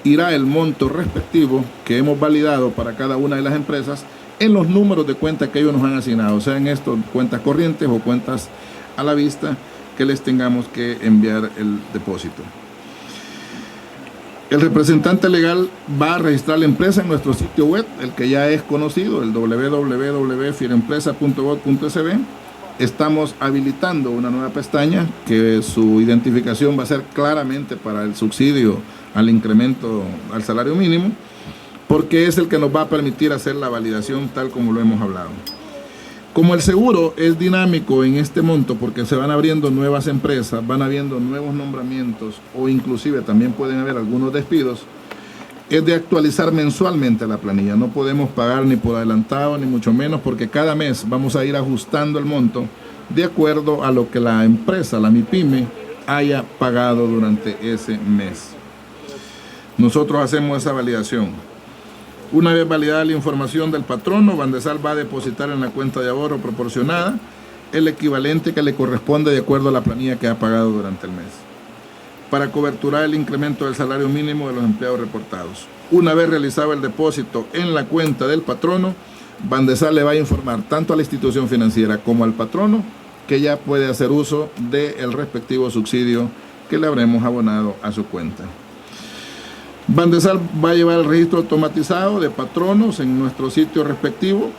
irá el monto respectivo que hemos validado para cada una de las empresas en los números de cuenta que ellos nos han asignado, o sea, en estos cuentas corrientes o cuentas a la vista que les tengamos que enviar el depósito. El representante legal va a registrar la empresa en nuestro sitio web, el que ya es conocido, el www.firempresa.gov.sb. Estamos habilitando una nueva pestaña que su identificación va a ser claramente para el subsidio al incremento al salario mínimo, porque es el que nos va a permitir hacer la validación tal como lo hemos hablado. Como el seguro es dinámico en este monto, porque se van abriendo nuevas empresas, van habiendo nuevos nombramientos o inclusive también pueden haber algunos despidos, es de actualizar mensualmente la planilla. No podemos pagar ni por adelantado ni mucho menos, porque cada mes vamos a ir ajustando el monto de acuerdo a lo que la empresa, la MIPYME, haya pagado durante ese mes. Nosotros hacemos esa validación. Una vez validada la información del patrono, Bandesal va a depositar en la cuenta de ahorro proporcionada el equivalente que le corresponde de acuerdo a la planilla que ha pagado durante el mes, para coberturar el incremento del salario mínimo de los empleados reportados. Una vez realizado el depósito en la cuenta del patrono, Bandesal le va a informar tanto a la institución financiera como al patrono que ya puede hacer uso del respectivo subsidio que le habremos abonado a su cuenta. Bandesal va a llevar el registro automatizado de patronos en nuestro sitio respectivo,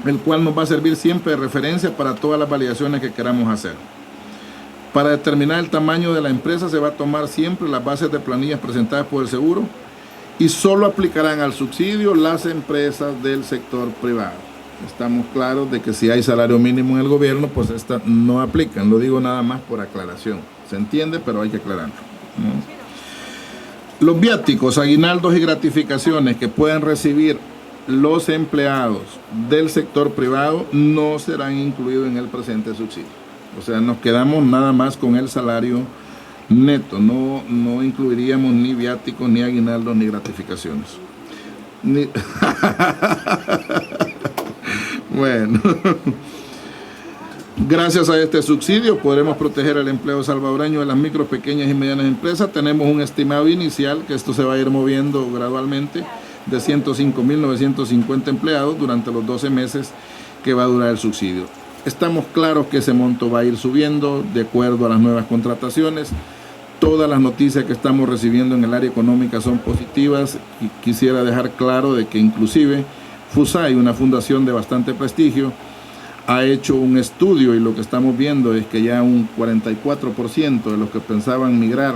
el cual nos va a servir siempre de referencia para todas las validaciones que queramos hacer. Para determinar el tamaño de la empresa se va a tomar siempre las bases de planillas presentadas por el seguro y solo aplicarán al subsidio las empresas del sector privado. Estamos claros de que si hay salario mínimo en el gobierno, pues estas no aplican. Lo digo nada más por aclaración. Se entiende, pero hay que aclararlo, ¿no? Los viáticos, aguinaldos y gratificaciones que puedan recibir los empleados del sector privado no serán incluidos en el presente subsidio. O sea, nos quedamos nada más con el salario neto, no incluiríamos ni viáticos, ni aguinaldos, ni gratificaciones. Bueno, gracias a este subsidio podremos proteger al empleo salvadoreño de las micro, pequeñas y medianas empresas. Tenemos un estimado inicial, que esto se va a ir moviendo gradualmente, de 105.950 empleados durante los 12 meses que va a durar el subsidio. Estamos claros que ese monto va a ir subiendo de acuerdo a las nuevas contrataciones. Todas las noticias que estamos recibiendo en el área económica son positivas y quisiera dejar claro de que inclusive FUSAI, una fundación de bastante prestigio, ha hecho un estudio y lo que estamos viendo es que ya un 44% de los que pensaban migrar,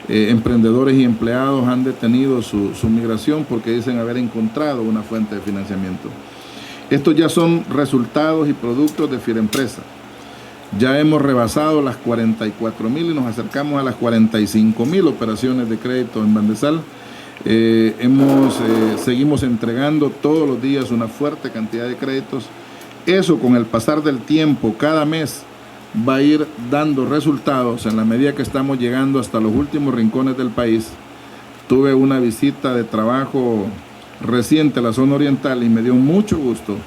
emprendedores y empleados, han detenido su migración porque dicen haber encontrado una fuente de financiamiento. Estos ya son resultados y productos de Firempresa. Ya hemos rebasado las 44.000 y nos acercamos a las 45.000 operaciones de crédito en Bandesal. Seguimos entregando todos los días una fuerte cantidad de créditos. Eso, con el pasar del tiempo, cada mes va a ir dando resultados en la medida que estamos llegando hasta los últimos rincones del país. Tuve una visita de trabajo reciente a la zona oriental y me dio mucho gusto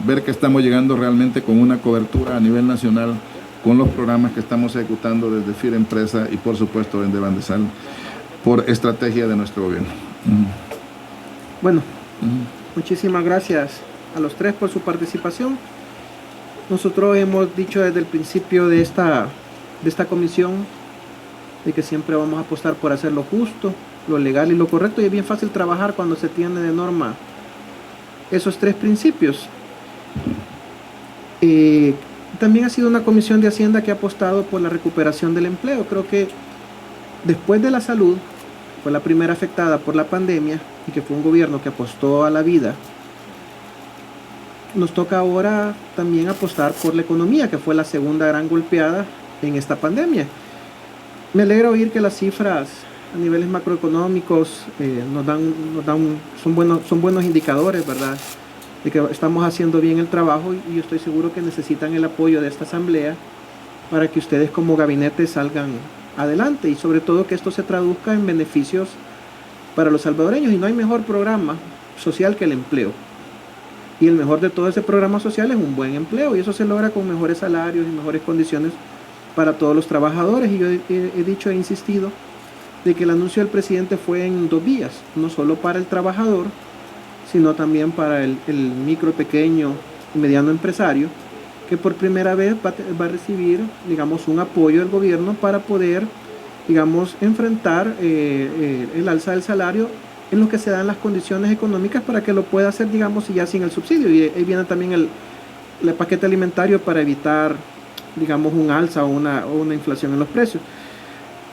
ver que estamos llegando realmente con una cobertura a nivel nacional con los programas que estamos ejecutando desde Firempresa y por supuesto desde Bandesal por estrategia de nuestro gobierno. Bueno, muchísimas gracias a los tres por su participación. Nosotros hemos dicho desde el principio de esta comisión de que siempre vamos a apostar por hacer lo justo, lo legal y lo correcto, y es bien fácil trabajar cuando se tiene de norma esos tres principios. También ha sido una comisión de Hacienda que ha apostado por la recuperación del empleo. Creo que después de la salud, fue la primera afectada por la pandemia y que fue un gobierno que apostó a la vida, nos toca ahora también apostar por la economía, que fue la segunda gran golpeada en esta pandemia. Me alegra oír que las cifras a niveles macroeconómicos son buenos indicadores, ¿verdad?, de que estamos haciendo bien el trabajo, y yo estoy seguro que necesitan el apoyo de esta asamblea para que ustedes como gabinete salgan adelante, y sobre todo que esto se traduzca en beneficios para los salvadoreños. Y no hay mejor programa social que el empleo, y el mejor de todo ese programa social es un buen empleo, y eso se logra con mejores salarios y mejores condiciones para todos los trabajadores. Y yo he dicho e insistido de que el anuncio del presidente fue en 2 vías, no solo para el trabajador, sino también para el micro, pequeño y mediano empresario, que por primera vez va a recibir, digamos, un apoyo del gobierno para poder, digamos, enfrentar el alza del salario en lo que se dan las condiciones económicas, para que lo pueda hacer, digamos, y ya sin el subsidio. Y ahí viene también el paquete alimentario para evitar, digamos, un alza o una inflación en los precios.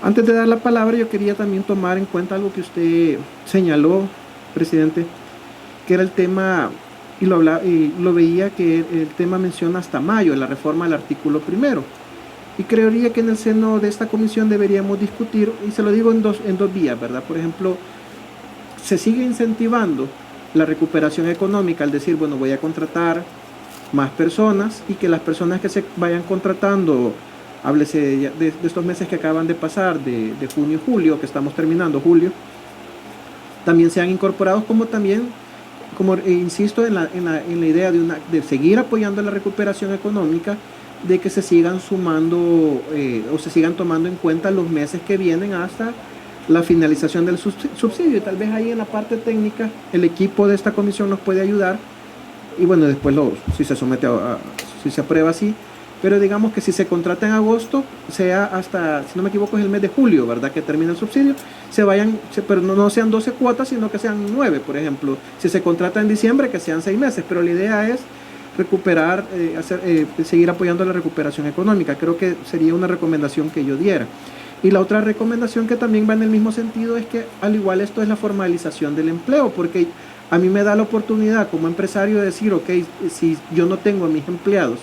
Antes de dar la palabra, yo quería también tomar en cuenta algo que usted señaló, presidente, que era el tema, y lo veía que el tema menciona hasta mayo, la reforma del artículo 1. Y creería que en el seno de esta comisión deberíamos discutir, y se lo digo en dos vías, ¿verdad? Por ejemplo, se sigue incentivando la recuperación económica al decir, bueno, voy a contratar más personas, y que las personas que se vayan contratando, háblese de estos meses que acaban de pasar, de junio y julio, que estamos terminando julio, también sean incorporados, como también, como insisto en la idea de seguir apoyando la recuperación económica, de que se sigan sumando o se sigan tomando en cuenta los meses que vienen hasta la finalización del subsidio. Y tal vez ahí en la parte técnica el equipo de esta comisión nos puede ayudar, y bueno, después si se somete si se aprueba así, pero digamos que si se contrata en agosto, sea hasta, si no me equivoco, es el mes de julio, ¿verdad?, que termina el subsidio, pero no sean 12 cuotas, sino que sean 9, por ejemplo. Si se contrata en diciembre, que sean 6 meses, pero la idea es recuperar, seguir apoyando la recuperación económica. Creo que sería una recomendación que yo diera. Y la otra recomendación, que también va en el mismo sentido, es que al igual esto es la formalización del empleo, porque a mí me da la oportunidad como empresario de decir, ok, si yo no tengo a mis empleados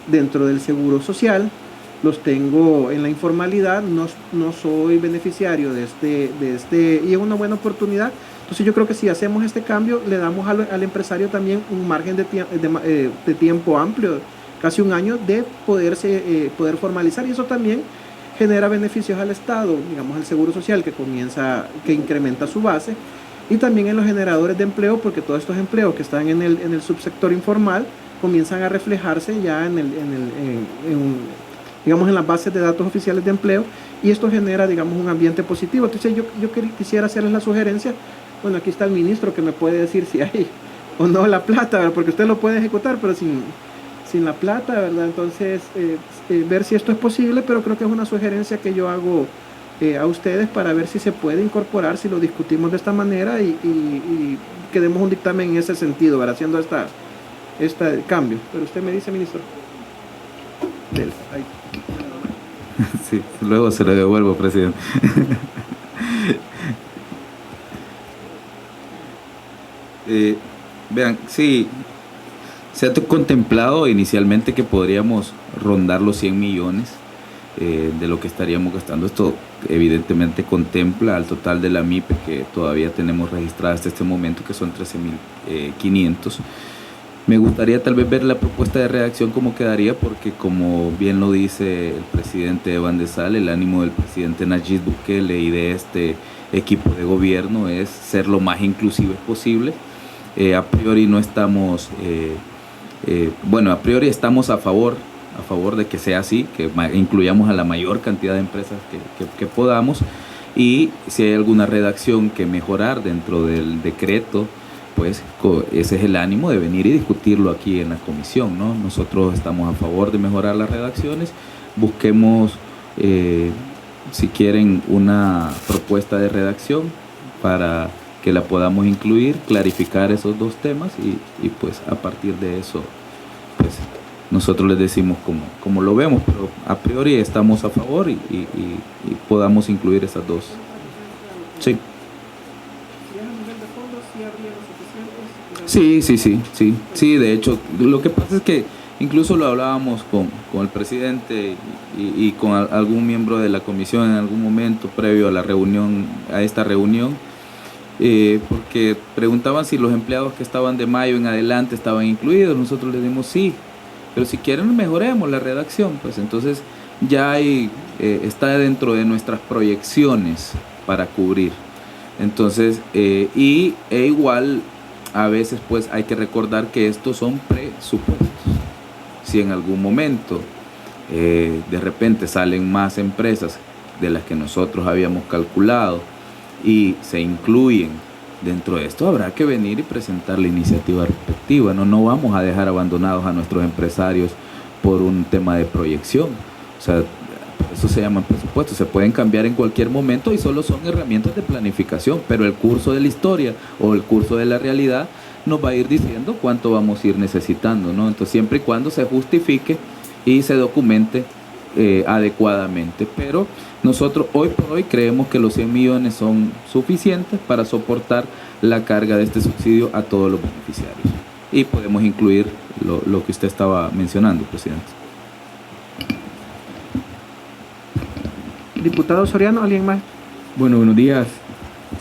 dentro del seguro social, los tengo en la informalidad, no soy beneficiario de este, y es una buena oportunidad. Entonces yo creo que si hacemos este cambio, le damos al empresario también un margen de tiempo amplio, casi un año, de poder formalizar, y eso también genera beneficios al Estado, digamos, el seguro social que incrementa su base, y también en los generadores de empleo, porque todos estos empleos que están en el subsector informal comienzan a reflejarse ya digamos, en las bases de datos oficiales de empleo, y esto genera, digamos, un ambiente positivo. Entonces yo quisiera hacerles la sugerencia, bueno, aquí está el ministro que me puede decir si hay o no la plata, ¿verdad?, porque usted lo puede ejecutar, pero sin la plata, ¿verdad? Entonces, ver si esto es posible, pero creo que es una sugerencia que yo hago a ustedes para ver si se puede incorporar, si lo discutimos de esta manera, y que demos un dictamen en ese sentido, ¿verdad?, haciendo este cambio. Pero usted me dice, ministro. Sí, luego se lo devuelvo, presidente. Vean, sí, se ha contemplado inicialmente que podríamos rondar los 100 millones de lo que estaríamos gastando. Esto evidentemente contempla al total de la MIPE que todavía tenemos registrada hasta este momento, que son 13.500. Me gustaría tal vez ver la propuesta de redacción cómo quedaría, porque como bien lo dice el presidente Evan de Sal, el ánimo del presidente Nayib Bukele y de este equipo de gobierno es ser lo más inclusivos posible. A priori no estamos, a priori estamos a favor de que sea así, que incluyamos a la mayor cantidad de empresas que podamos, y si hay alguna redacción que mejorar dentro del decreto, pues ese es el ánimo de venir y discutirlo aquí en la comisión, ¿no? Nosotros estamos a favor de mejorar las redacciones. Busquemos, si quieren, una propuesta de redacción para que la podamos incluir, clarificar esos dos temas, y pues a partir de eso, pues nosotros les decimos cómo lo vemos, pero a priori estamos a favor y podamos incluir esas dos. Sí. Sí, de hecho, lo que pasa es que incluso lo hablábamos con el presidente y con algún miembro de la comisión en algún momento previo a la reunión, a esta reunión, porque preguntaban si los empleados que estaban de mayo en adelante estaban incluidos. Nosotros les dimos sí, pero si quieren mejoremos la redacción, pues entonces ya hay, está dentro de nuestras proyecciones para cubrir. Entonces, igual a veces pues hay que recordar que estos son presupuestos. Si en algún momento de repente salen más empresas de las que nosotros habíamos calculado y se incluyen dentro de esto, habrá que venir y presentar la iniciativa respectiva. No vamos a dejar abandonados a nuestros empresarios por un tema de proyección. O sea, eso se llama presupuesto, se pueden cambiar en cualquier momento y solo son herramientas de planificación, pero el curso de la historia o el curso de la realidad nos va a ir diciendo cuánto vamos a ir necesitando, ¿no? Entonces, siempre y cuando se justifique y se documente adecuadamente. Pero nosotros hoy por hoy creemos que los 100 millones son suficientes para soportar la carga de este subsidio a todos los beneficiarios. Y podemos incluir lo que usted estaba mencionando, presidente. Diputado Soriano, ¿alguien más? Bueno, buenos días,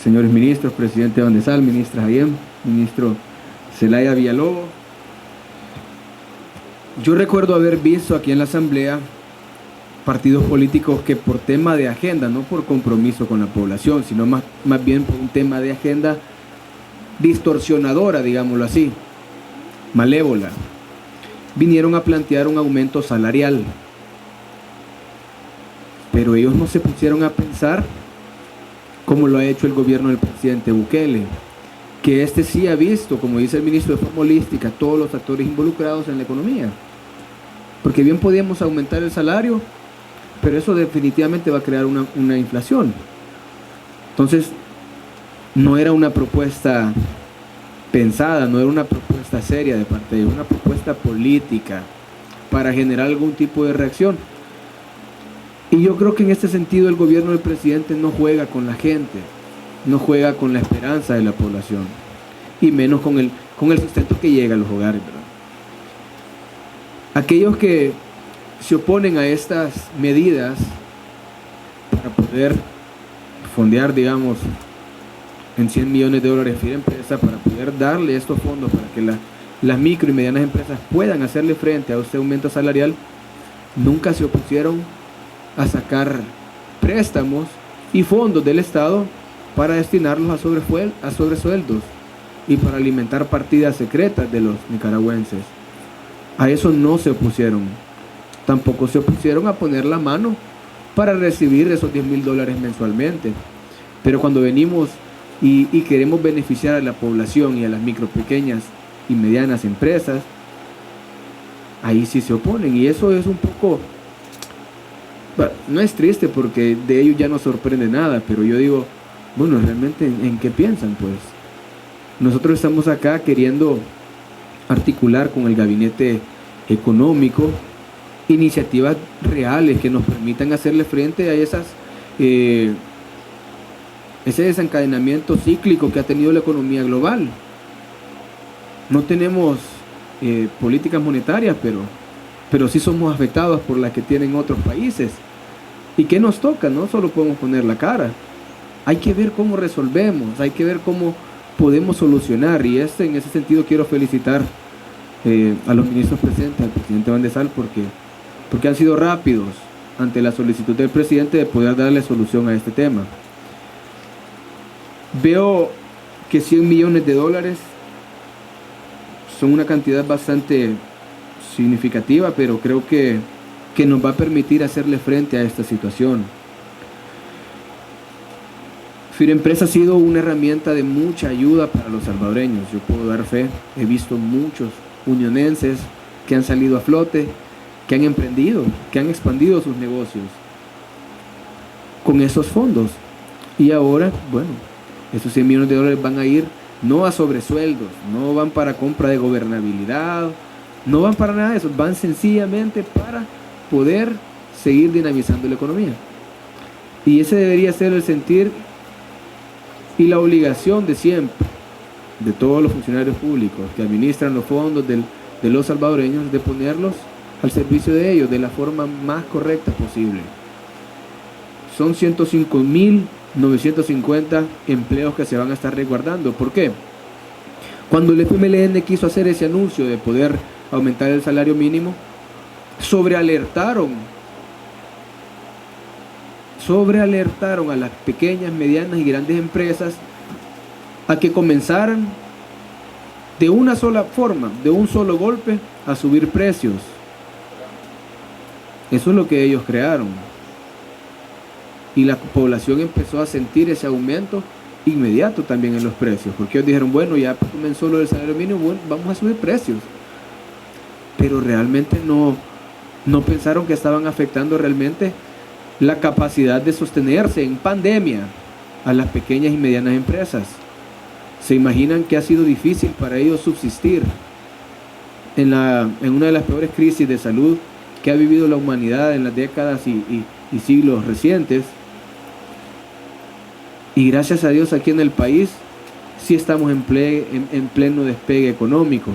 señores ministros, presidente Van de Sal, ministra Jayem, ministro Zelaya Villalobos. Yo recuerdo haber visto aquí en la Asamblea partidos políticos que por tema de agenda, no por compromiso con la población, sino más bien por un tema de agenda distorsionadora, digámoslo así, malévola, vinieron a plantear un aumento salarial. Pero ellos no se pusieron a pensar como lo ha hecho el gobierno del presidente Bukele, que este sí ha visto, como dice el ministro de forma holística, todos los actores involucrados en la economía. Porque bien podíamos aumentar el salario, pero eso definitivamente va a crear una inflación. Entonces, no era una propuesta pensada, no era una propuesta seria de parte de ellos, una propuesta política para generar algún tipo de reacción. Y yo creo que en este sentido el gobierno del presidente no juega con la gente, no juega con la esperanza de la población, y menos con el sustento que llega a los hogares, ¿verdad? Aquellos que se oponen a estas medidas para poder fondear, digamos, en 100 millones de dólares a empresa, para poder darle estos fondos para que las micro y medianas empresas puedan hacerle frente a este aumento salarial, nunca se opusieron a sacar préstamos y fondos del Estado para destinarlos a sobresueldos y para alimentar partidas secretas de los nicaragüenses. A eso no se opusieron. Tampoco se opusieron a poner la mano para recibir esos 10.000 dólares mensualmente. Pero cuando venimos y queremos beneficiar a la población y a las micro, pequeñas y medianas empresas, ahí sí se oponen. Y eso es un poco... Bueno, no es triste porque de ellos ya no sorprende nada, pero yo digo, bueno, realmente ¿en qué piensan? Pues nosotros estamos acá queriendo articular con el gabinete económico iniciativas reales que nos permitan hacerle frente a ese desencadenamiento cíclico que ha tenido la economía global. No tenemos políticas monetarias, pero sí somos afectados por las que tienen otros países. ¿Y qué nos toca? No solo podemos poner la cara. Hay que ver cómo resolvemos, hay que ver cómo podemos solucionar. Y en ese sentido quiero felicitar a los ministros presentes, al presidente Van de Sal, porque han sido rápidos ante la solicitud del presidente de poder darle solución a este tema. Veo que 100 millones de dólares son una cantidad bastante significativa, pero creo que nos va a permitir hacerle frente a esta situación. Firempresa ha sido una herramienta de mucha ayuda para los salvadoreños. Yo puedo dar fe, he visto muchos unionenses que han salido a flote, que han emprendido, que han expandido sus negocios con esos fondos. Y ahora, bueno, esos 100 millones de dólares van a ir no a sobresueldos, no van para compra de gobernabilidad, no van para nada de eso, van sencillamente para poder seguir dinamizando la economía. Y ese debería ser el sentir y la obligación de siempre, de todos los funcionarios públicos que administran los fondos de los salvadoreños, de ponerlos al servicio de ellos de la forma más correcta posible. Son 105.950 empleos que se van a estar resguardando. ¿Por qué? Cuando el FMLN quiso hacer ese anuncio de poder aumentar el salario mínimo, sobrealertaron a las pequeñas, medianas y grandes empresas a que comenzaran de una sola forma, de un solo golpe, a subir precios. Eso es lo que ellos crearon. Y la población empezó a sentir ese aumento inmediato también en los precios, porque ellos dijeron, bueno, ya comenzó lo del salario mínimo, bueno, vamos a subir precios. Pero realmente no pensaron que estaban afectando realmente la capacidad de sostenerse en pandemia a las pequeñas y medianas empresas. ¿Se imaginan que ha sido difícil para ellos subsistir en una de las peores crisis de salud que ha vivido la humanidad en las décadas y siglos recientes? Y gracias a Dios aquí en el país sí estamos en pleno despegue económico.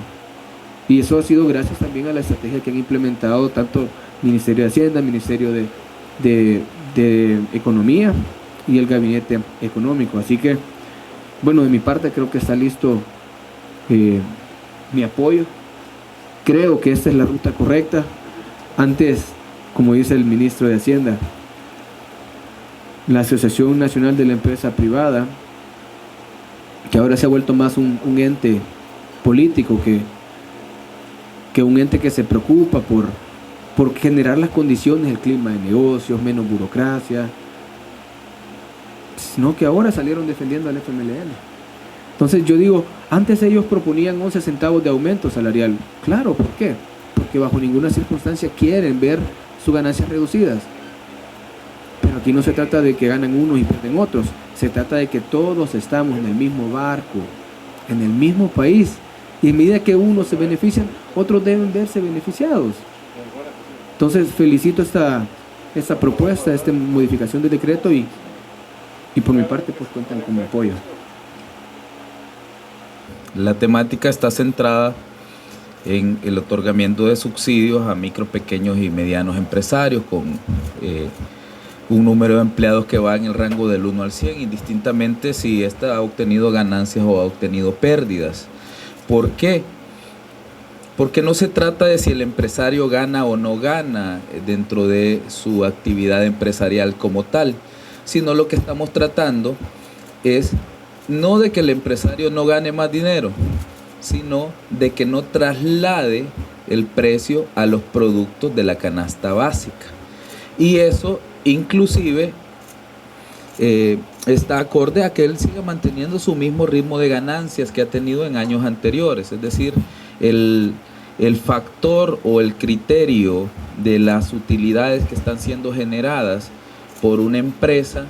Y eso ha sido gracias también a la estrategia que han implementado tanto el Ministerio de Hacienda, el Ministerio de Economía y el Gabinete Económico. Así que, bueno, de mi parte creo que está listo mi apoyo. Creo que esta es la ruta correcta. Antes, como dice el ministro de Hacienda, la Asociación Nacional de la Empresa Privada, que ahora se ha vuelto más un ente político que un ente que se preocupa por generar las condiciones, el clima de negocios, menos burocracia, sino que ahora salieron defendiendo al FMLN. Entonces yo digo, antes ellos proponían 11 centavos de aumento salarial. Claro, ¿por qué? Porque bajo ninguna circunstancia quieren ver sus ganancias reducidas. Pero aquí no se trata de que ganan unos y pierden otros, se trata de que todos estamos en el mismo barco, en el mismo país, y en medida que unos se benefician, otros deben verse beneficiados. Entonces felicito esta propuesta, esta modificación del decreto, y por mi parte pues cuentan con mi apoyo. La temática está centrada en el otorgamiento de subsidios a micro, pequeños y medianos empresarios con un número de empleados que va en el rango del 1 al 100, indistintamente si ésta ha obtenido ganancias o ha obtenido pérdidas. ¿Por qué? Porque no se trata de si el empresario gana o no gana dentro de su actividad empresarial como tal, sino lo que estamos tratando es no de que el empresario no gane más dinero, sino de que no traslade el precio a los productos de la canasta básica. Y eso inclusive está acorde a que él siga manteniendo su mismo ritmo de ganancias que ha tenido en años anteriores. Es decir, el factor o el criterio de las utilidades que están siendo generadas por una empresa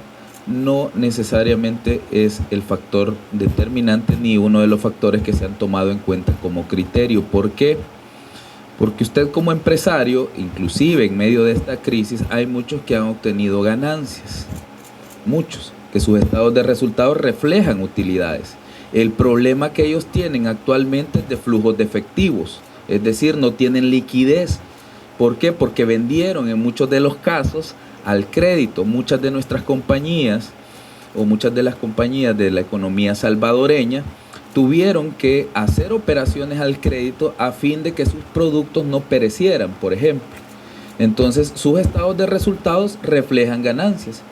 no necesariamente es el factor determinante ni uno de los factores que se han tomado en cuenta como criterio. ¿Por qué? Porque usted como empresario, inclusive en medio de esta crisis, hay muchos que han obtenido ganancias, muchos, que sus estados de resultados reflejan utilidades. El problema que ellos tienen actualmente es de flujos de efectivos, es decir, no tienen liquidez. ¿Por qué? Porque vendieron en muchos de los casos al crédito. Muchas de nuestras compañías o muchas de las compañías de la economía salvadoreña tuvieron que hacer operaciones al crédito a fin de que sus productos no perecieran, por ejemplo. Entonces sus estados de resultados reflejan ganancias,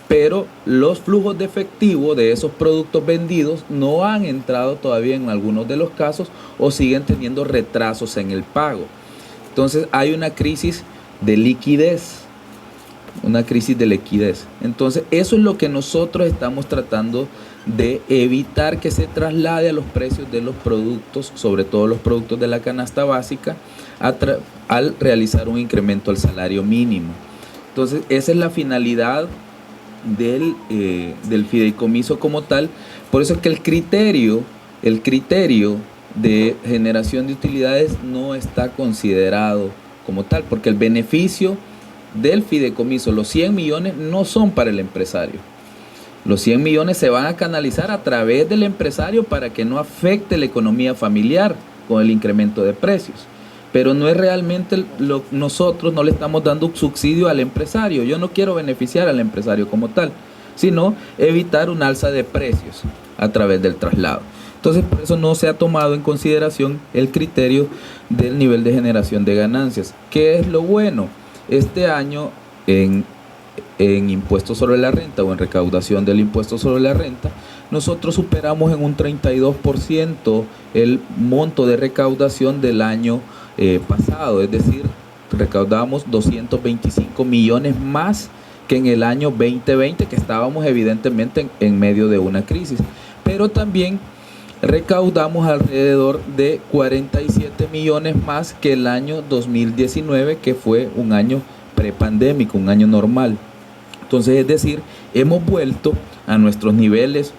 pero los flujos de efectivo de esos productos vendidos no han entrado todavía en algunos de los casos o siguen teniendo retrasos en el pago. Entonces hay una crisis de liquidez. Entonces eso es lo que nosotros estamos tratando de evitar, que se traslade a los precios de los productos, sobre todo los productos de la canasta básica, al realizar un incremento al salario mínimo. Entonces esa es la finalidad del fideicomiso como tal. Por eso es que el criterio de generación de utilidades no está considerado como tal, porque el beneficio del fideicomiso, los 100 millones, no son para el empresario. Los 100 millones se van a canalizar a través del empresario para que no afecte la economía familiar con el incremento de precios. Pero no es realmente nosotros no le estamos dando un subsidio al empresario. Yo no quiero beneficiar al empresario como tal, sino evitar un alza de precios a través del traslado. Entonces, por eso no se ha tomado en consideración el criterio del nivel de generación de ganancias. ¿Qué es lo bueno? Este año en impuesto sobre la renta o en recaudación del impuesto sobre la renta, nosotros superamos en un 32% el monto de recaudación del año pasado, es decir, recaudamos 225 millones más que en el año 2020, que estábamos evidentemente en medio de una crisis, pero también recaudamos alrededor de 47 millones más que el año 2019, que fue un año prepandémico, un año normal. Entonces, es decir, hemos vuelto a nuestros niveles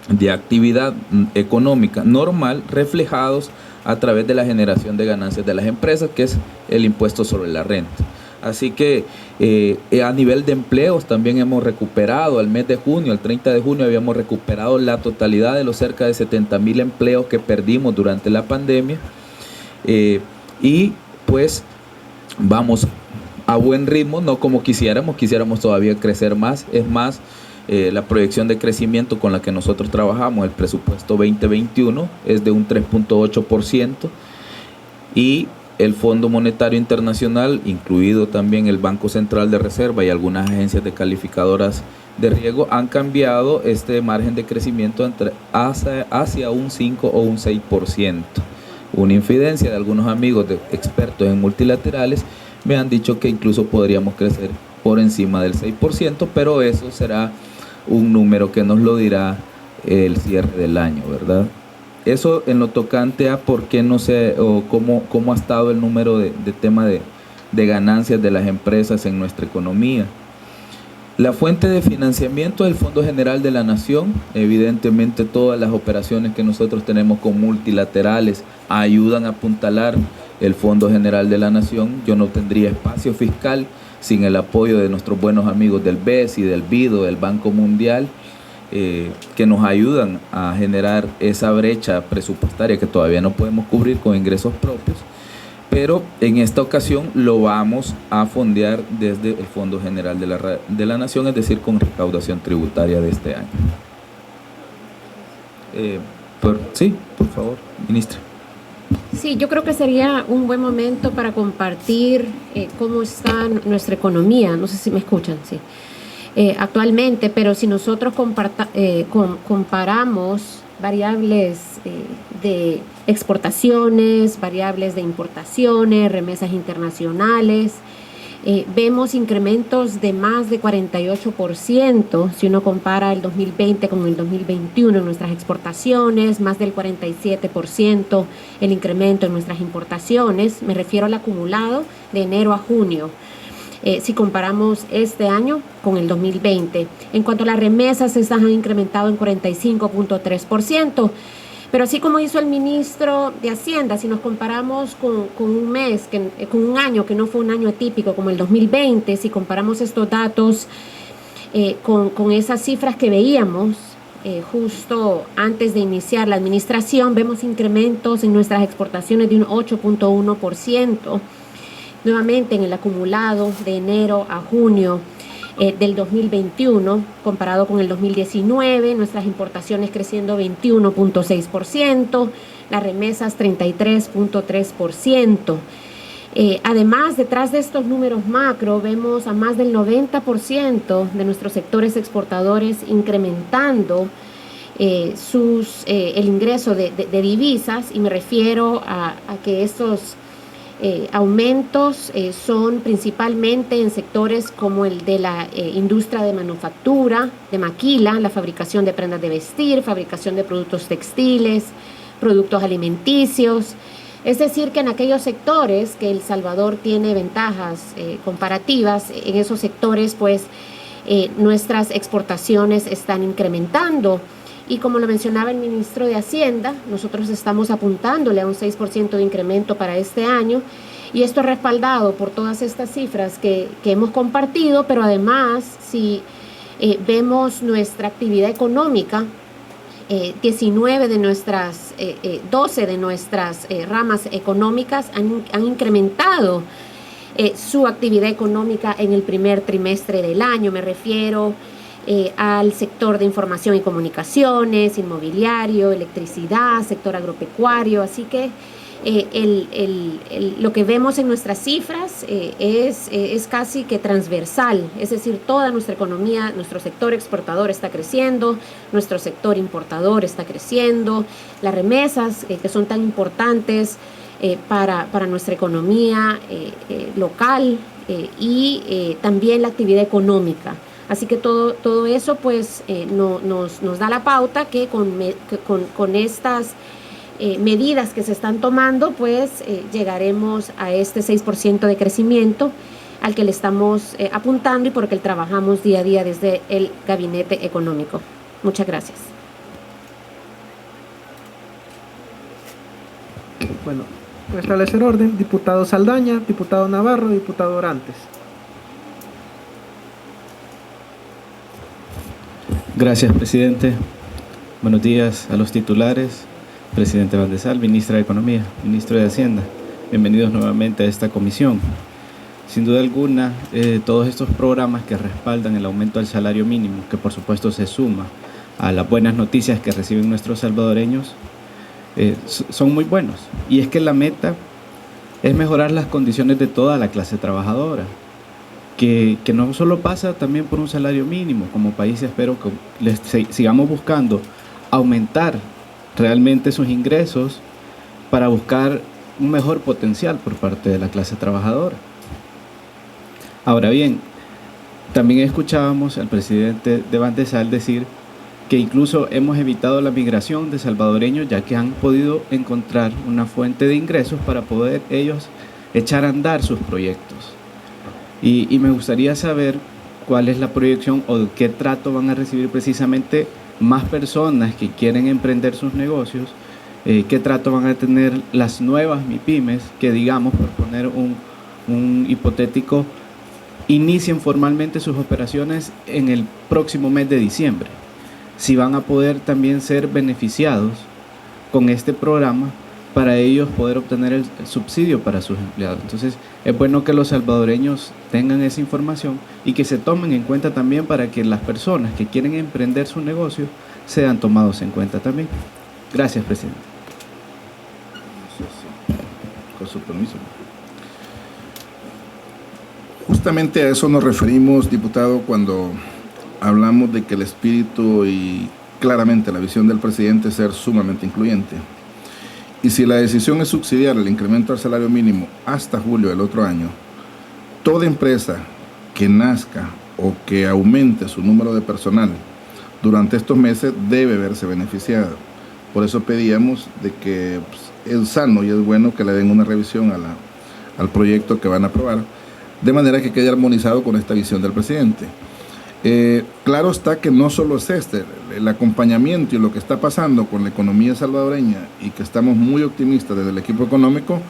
de actividad económica normal, reflejados a través de la generación de ganancias de las empresas, que es el impuesto sobre la renta. Así que a nivel de empleos también hemos recuperado, al mes de junio, el 30 de junio, habíamos recuperado la totalidad de los cerca de 70,000 empleos que perdimos durante la pandemia, y pues vamos a buen ritmo, no como quisiéramos todavía crecer más. Es más, la proyección de crecimiento con la que nosotros trabajamos, el presupuesto 2021, es de un 3.8%, y el Fondo Monetario Internacional, incluido también el Banco Central de Reserva y algunas agencias de calificadoras de riesgo, han cambiado este margen de crecimiento hacia un 5 o un 6%. Una infidencia de algunos amigos expertos en multilaterales me han dicho que incluso podríamos crecer por encima del 6%, pero eso será un número que nos lo dirá el cierre del año, ¿verdad? Eso en lo tocante a por qué no sé, o cómo ha estado el número de tema de ganancias de las empresas en nuestra economía. La fuente de financiamiento es el Fondo General de la Nación. Evidentemente todas las operaciones que nosotros tenemos con multilaterales ayudan a apuntalar el Fondo General de la Nación. Yo no tendría espacio fiscal sin el apoyo de nuestros buenos amigos del BES y del BIDO, del Banco Mundial, que nos ayudan a generar esa brecha presupuestaria que todavía no podemos cubrir con ingresos propios, pero en esta ocasión lo vamos a fondear desde el Fondo General de la Nación, es decir, con recaudación tributaria de este año. Sí, por favor, ministra. Sí, yo creo que sería un buen momento para compartir cómo está nuestra economía. No sé si me escuchan, sí. Actualmente, pero si nosotros comparamos variables de exportaciones, variables de importaciones, remesas internacionales, vemos incrementos de más de 48% si uno compara el 2020 con el 2021 en nuestras exportaciones, más del 47% el incremento en nuestras importaciones. Me refiero al acumulado de enero a junio. Si comparamos este año con el 2020. En cuanto a las remesas, estas han incrementado en 45.3%, pero así como hizo el ministro de Hacienda, si nos comparamos con un año que no fue un año atípico como el 2020, si comparamos estos datos con esas cifras que veíamos justo antes de iniciar la administración, vemos incrementos en nuestras exportaciones de un 8.1%. Nuevamente en el acumulado de enero a junio del 2021, comparado con el 2019, nuestras importaciones creciendo 21.6%, las remesas 33.3%. Además, detrás de estos números macro, vemos a más del 90% de nuestros sectores exportadores incrementando el ingreso de divisas, y me refiero a que estos aumentos son principalmente en sectores como el de la industria de manufactura, de maquila, la fabricación de prendas de vestir, fabricación de productos textiles, productos alimenticios. Es decir, que en aquellos sectores que El Salvador tiene ventajas comparativas, en esos sectores pues nuestras exportaciones están incrementando. Y como lo mencionaba el ministro de Hacienda, nosotros estamos apuntándole a un 6% de incremento para este año, y esto es respaldado por todas estas cifras que hemos compartido, pero además si vemos nuestra actividad económica, 19 de nuestras, 12 de nuestras ramas económicas han incrementado su actividad económica en el primer trimestre del año. Me refiero al sector de información y comunicaciones, inmobiliario, electricidad, sector agropecuario. Así que lo que vemos en nuestras cifras es casi que transversal, es decir, toda nuestra economía, nuestro sector exportador está creciendo, nuestro sector importador está creciendo, las remesas que son tan importantes para nuestra economía local y también la actividad económica. Así que todo eso pues nos da la pauta que con estas medidas que se están tomando, pues llegaremos a este 6% de crecimiento al que le estamos apuntando y por el que trabajamos día a día desde el Gabinete Económico. Muchas gracias. Bueno, para establecer orden, diputado Saldaña, diputado Navarro, diputado Orantes. Gracias, presidente. Buenos días a los titulares. Presidente Van de Sal, ministra de Economía, ministro de Hacienda, bienvenidos nuevamente a esta comisión. Sin duda alguna, todos estos programas que respaldan el aumento del salario mínimo, que por supuesto se suma a las buenas noticias que reciben nuestros salvadoreños, son muy buenos. Y es que la meta es mejorar las condiciones de toda la clase trabajadora, que no solo pasa también por un salario mínimo. Como país espero que sigamos buscando aumentar realmente sus ingresos para buscar un mejor potencial por parte de la clase trabajadora. Ahora bien, también escuchábamos al presidente de Van de Sal decir que incluso hemos evitado la migración de salvadoreños, ya que han podido encontrar una fuente de ingresos para poder ellos echar a andar sus proyectos. Y me gustaría saber cuál es la proyección o qué trato van a recibir precisamente más personas que quieren emprender sus negocios, qué trato van a tener las nuevas MIPYMES que, digamos, por poner un hipotético, inicien formalmente sus operaciones en el próximo mes de diciembre. Si van a poder también ser beneficiados con este programa para ellos poder obtener el subsidio para sus empleados. Entonces, es bueno que los salvadoreños tengan esa información y que se tomen en cuenta también para que las personas que quieren emprender su negocio sean tomados en cuenta también. Gracias, presidente. Con su permiso. Justamente a eso nos referimos, diputado, cuando hablamos de que el espíritu y claramente la visión del presidente es ser sumamente incluyente. Y si la decisión es subsidiar el incremento del salario mínimo hasta julio del otro año, toda empresa que nazca o que aumente su número de personal durante estos meses debe verse beneficiada. Por eso pedíamos de que es sano y es bueno que le den una revisión al proyecto que van a aprobar, de manera que quede armonizado con esta visión del presidente. Claro está que no solo es el acompañamiento y lo que está pasando con la economía salvadoreña y que estamos muy optimistas desde el equipo económico,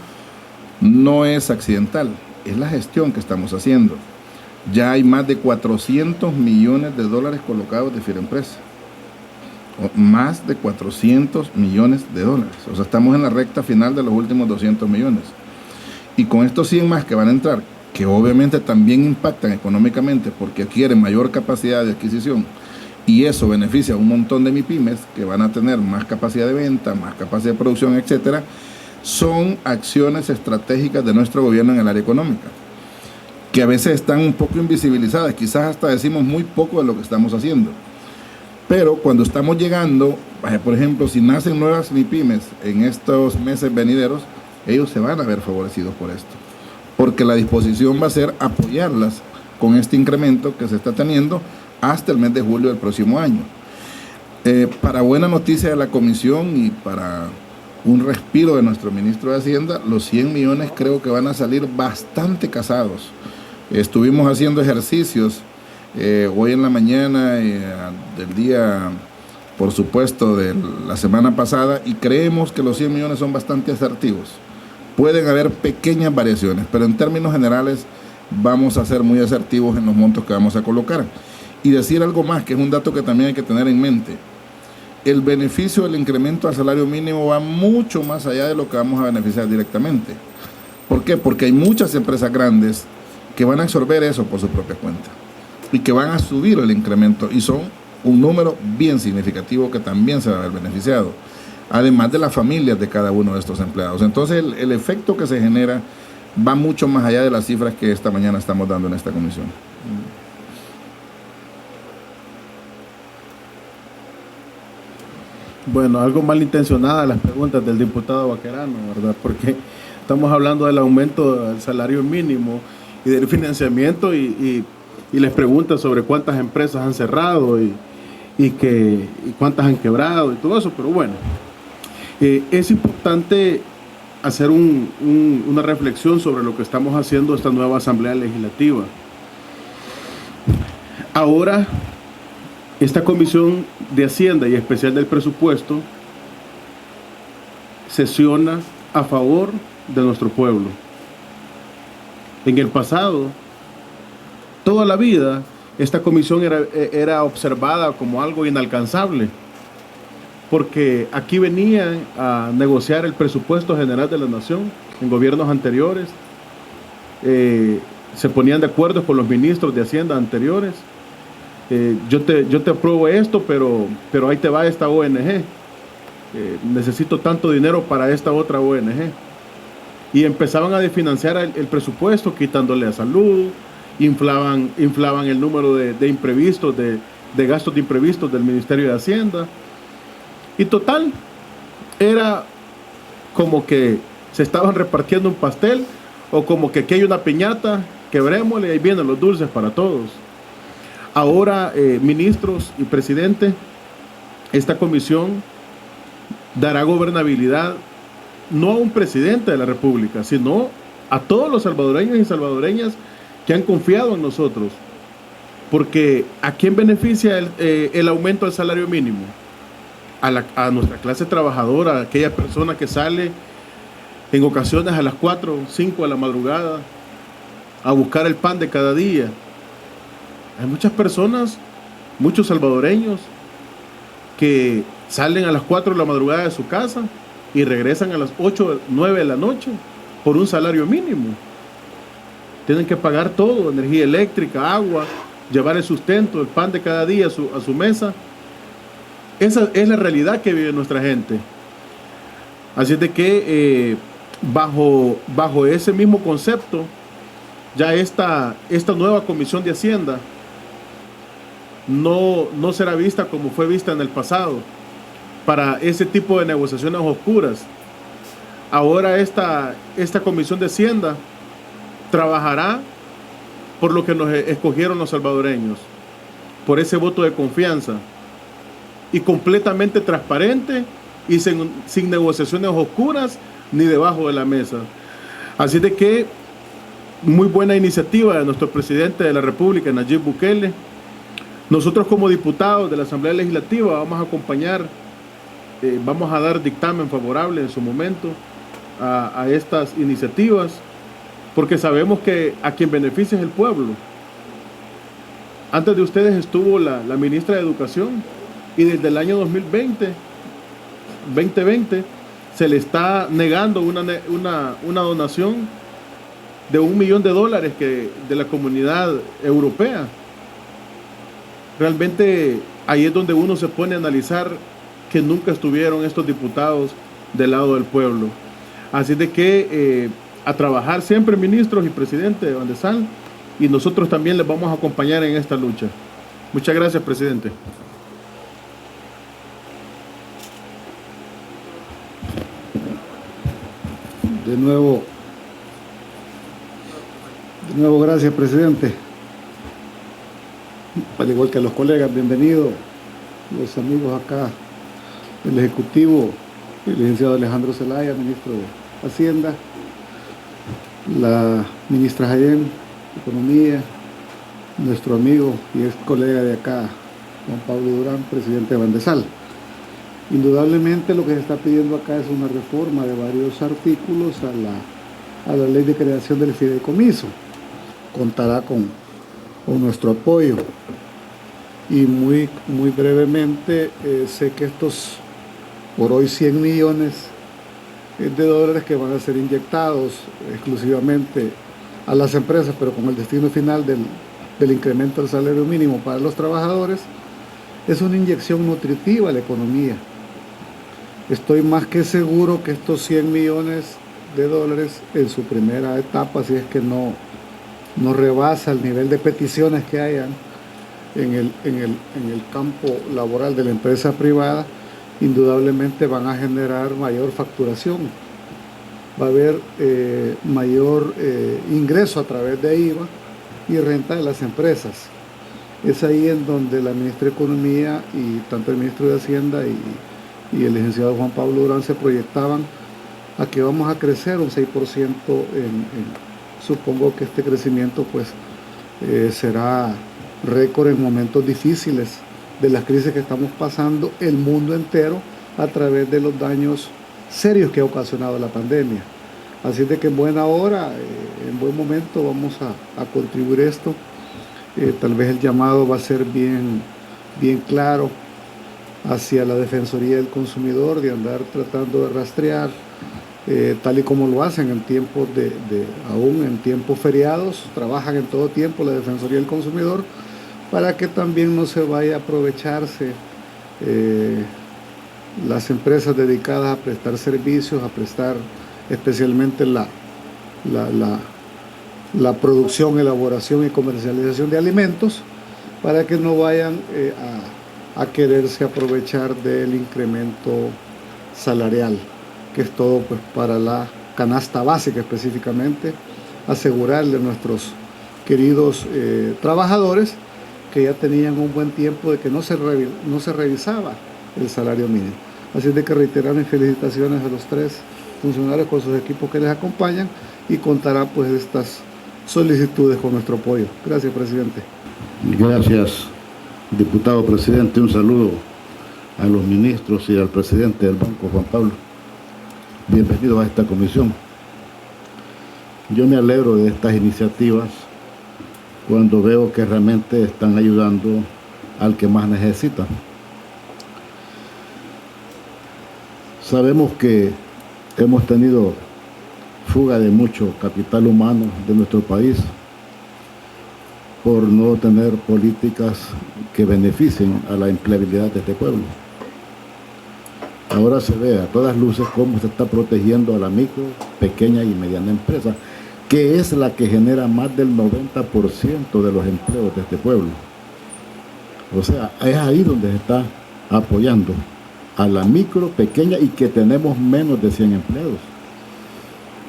no es accidental, es la gestión que estamos haciendo. Ya hay más de 400 millones de dólares colocados de Firempresa, más de 400 millones de dólares, o sea, estamos en la recta final de los últimos 200 millones. Y con estos 100 más que van a entrar, que obviamente también impactan económicamente porque adquieren mayor capacidad de adquisición y eso beneficia a un montón de MIPYMES que van a tener más capacidad de venta, más capacidad de producción, etcétera, son acciones estratégicas de nuestro gobierno en el área económica, que a veces están un poco invisibilizadas, quizás hasta decimos muy poco de lo que estamos haciendo. Pero cuando estamos llegando, por ejemplo, si nacen nuevas MIPYMES en estos meses venideros, ellos se van a ver favorecidos por esto, porque la disposición va a ser apoyarlas con este incremento que se está teniendo hasta el mes de julio del próximo año. Para buena noticia de la comisión y para un respiro de nuestro ministro de Hacienda, los 100 millones creo que van a salir bastante casados. Estuvimos haciendo ejercicios hoy en la mañana del día, por supuesto, de la semana pasada, y creemos que los 100 millones son bastante asertivos. Pueden haber pequeñas variaciones, pero en términos generales vamos a ser muy asertivos en los montos que vamos a colocar. Y decir algo más, que es un dato que también hay que tener en mente. El beneficio del incremento al salario mínimo va mucho más allá de lo que vamos a beneficiar directamente. ¿Por qué? Porque hay muchas empresas grandes que van a absorber eso por su propia cuenta y que van a subir el incremento, y son un número bien significativo que también se va a ver beneficiado, además de las familias de cada uno de estos empleados. Entonces el efecto que se genera va mucho más allá de las cifras que esta mañana estamos dando en esta comisión. Bueno, algo malintencionada las preguntas del diputado Baquerano, ¿verdad? Porque estamos hablando del aumento del salario mínimo y del financiamiento y les pregunta sobre cuántas empresas han cerrado y cuántas han quebrado y todo eso, pero bueno, es importante hacer una reflexión sobre lo que estamos haciendo esta nueva Asamblea Legislativa. Ahora, esta Comisión de Hacienda y especial del presupuesto sesiona a favor de nuestro pueblo. En el pasado, toda la vida, esta comisión era observada como algo inalcanzable, porque aquí venían a negociar el presupuesto general de la nación en gobiernos anteriores, se ponían de acuerdo con los ministros de Hacienda anteriores. Yo te apruebo esto, pero ahí te va esta ONG. Necesito tanto dinero para esta otra ONG. Y empezaban a desfinanciar el presupuesto, quitándole a salud, inflaban el número de imprevistos, de gastos de imprevistos del Ministerio de Hacienda. Y total, era como que se estaban repartiendo un pastel, o como que aquí hay una piñata, quebrémosle y ahí vienen los dulces para todos. Ahora, ministros y presidente, esta comisión dará gobernabilidad no a un presidente de la República, sino a todos los salvadoreños y salvadoreñas que han confiado en nosotros. Porque ¿a quién beneficia el aumento del salario mínimo? A nuestra clase trabajadora, a aquella persona que sale en ocasiones a las 4 o 5 de la madrugada a buscar el pan de cada día. Hay muchas personas, muchos salvadoreños, que salen a las 4 de la madrugada de su casa y regresan a las 8 o 9 de la noche por un salario mínimo. Tienen que pagar todo, energía eléctrica, agua, llevar el sustento, el pan de cada día a su mesa. Esa es la realidad que vive nuestra gente. Así es de que bajo ese mismo concepto, ya esta nueva Comisión de Hacienda no será vista como fue vista en el pasado para ese tipo de negociaciones oscuras. Ahora esta Comisión de Hacienda trabajará por lo que nos escogieron los salvadoreños, por ese voto de confianza, y completamente transparente y sin negociaciones oscuras ni debajo de la mesa. Así de que muy buena iniciativa de nuestro presidente de la República, Nayib Bukele. Nosotros como diputados de la Asamblea Legislativa vamos a acompañar, vamos a dar dictamen favorable en su momento a estas iniciativas, porque sabemos que a quien beneficia es el pueblo. Antes de ustedes estuvo la ministra de Educación, y desde el año 2020 se le está negando una donación de $1 millón de la Comunidad Europea. Realmente ahí es donde uno se pone a analizar que nunca estuvieron estos diputados del lado del pueblo. Así de que a trabajar siempre, ministros y presidente Van de Sal, y nosotros también les vamos a acompañar en esta lucha. Muchas gracias, presidente. De nuevo, gracias, presidente. Al igual que a los colegas, bienvenidos, los amigos acá del Ejecutivo, el licenciado Alejandro Zelaya, ministro de Hacienda, la ministra Jayén, Economía, nuestro amigo y ex colega de acá, Juan Pablo Durán, presidente de Van de Sal. Indudablemente lo que se está pidiendo acá es una reforma de varios artículos a la ley de creación del fideicomiso. Contará con nuestro apoyo. Y muy brevemente, sé que estos, por hoy, 100 millones de dólares que van a ser inyectados exclusivamente a las empresas, pero con el destino final del incremento del salario mínimo para los trabajadores, es una inyección nutritiva a la economía. Estoy más que seguro que estos 100 millones de dólares en su primera etapa, si es que no rebasa el nivel de peticiones que hayan en el campo laboral de la empresa privada, indudablemente van a generar mayor facturación. Va a haber mayor ingreso a través de IVA y renta de las empresas. Es ahí en donde la ministra de Economía y tanto el ministro de Hacienda y el licenciado Juan Pablo Durán se proyectaban a que vamos a crecer un 6%. Supongo que este crecimiento pues será récord en momentos difíciles de las crisis que estamos pasando el mundo entero a través de los daños serios que ha ocasionado la pandemia. Así de que en buena hora, en buen momento vamos a contribuir esto. Tal vez el llamado va a ser bien claro hacia la Defensoría del Consumidor, de andar tratando de rastrear, tal y como lo hacen en tiempos aún en tiempos feriados, trabajan en todo tiempo la Defensoría del Consumidor, para que también no se vaya a aprovecharse las empresas dedicadas a prestar servicios, a prestar especialmente la producción, elaboración y comercialización de alimentos, para que no vayan a quererse aprovechar del incremento salarial, que es todo pues para la canasta básica específicamente, asegurarle a nuestros queridos trabajadores que ya tenían un buen tiempo de que no se revisaba el salario mínimo. Así de que reiterar mis felicitaciones a los 3 funcionarios con sus equipos que les acompañan, y contará pues estas solicitudes con nuestro apoyo. Gracias, presidente. Gracias, diputado presidente. Un saludo a los ministros y al presidente del banco, Juan Pablo. Bienvenidos a esta comisión. Yo me alegro de estas iniciativas cuando veo que realmente están ayudando al que más necesita. Sabemos que hemos tenido fuga de mucho capital humano de nuestro país por no tener políticas que beneficien a la empleabilidad de este pueblo. Ahora se ve a todas luces cómo se está protegiendo a la micro, pequeña y mediana empresa, que es la que genera más del 90% de los empleos de este pueblo. O sea, es ahí donde se está apoyando a la micro, pequeña y que tenemos menos de 100 empleados.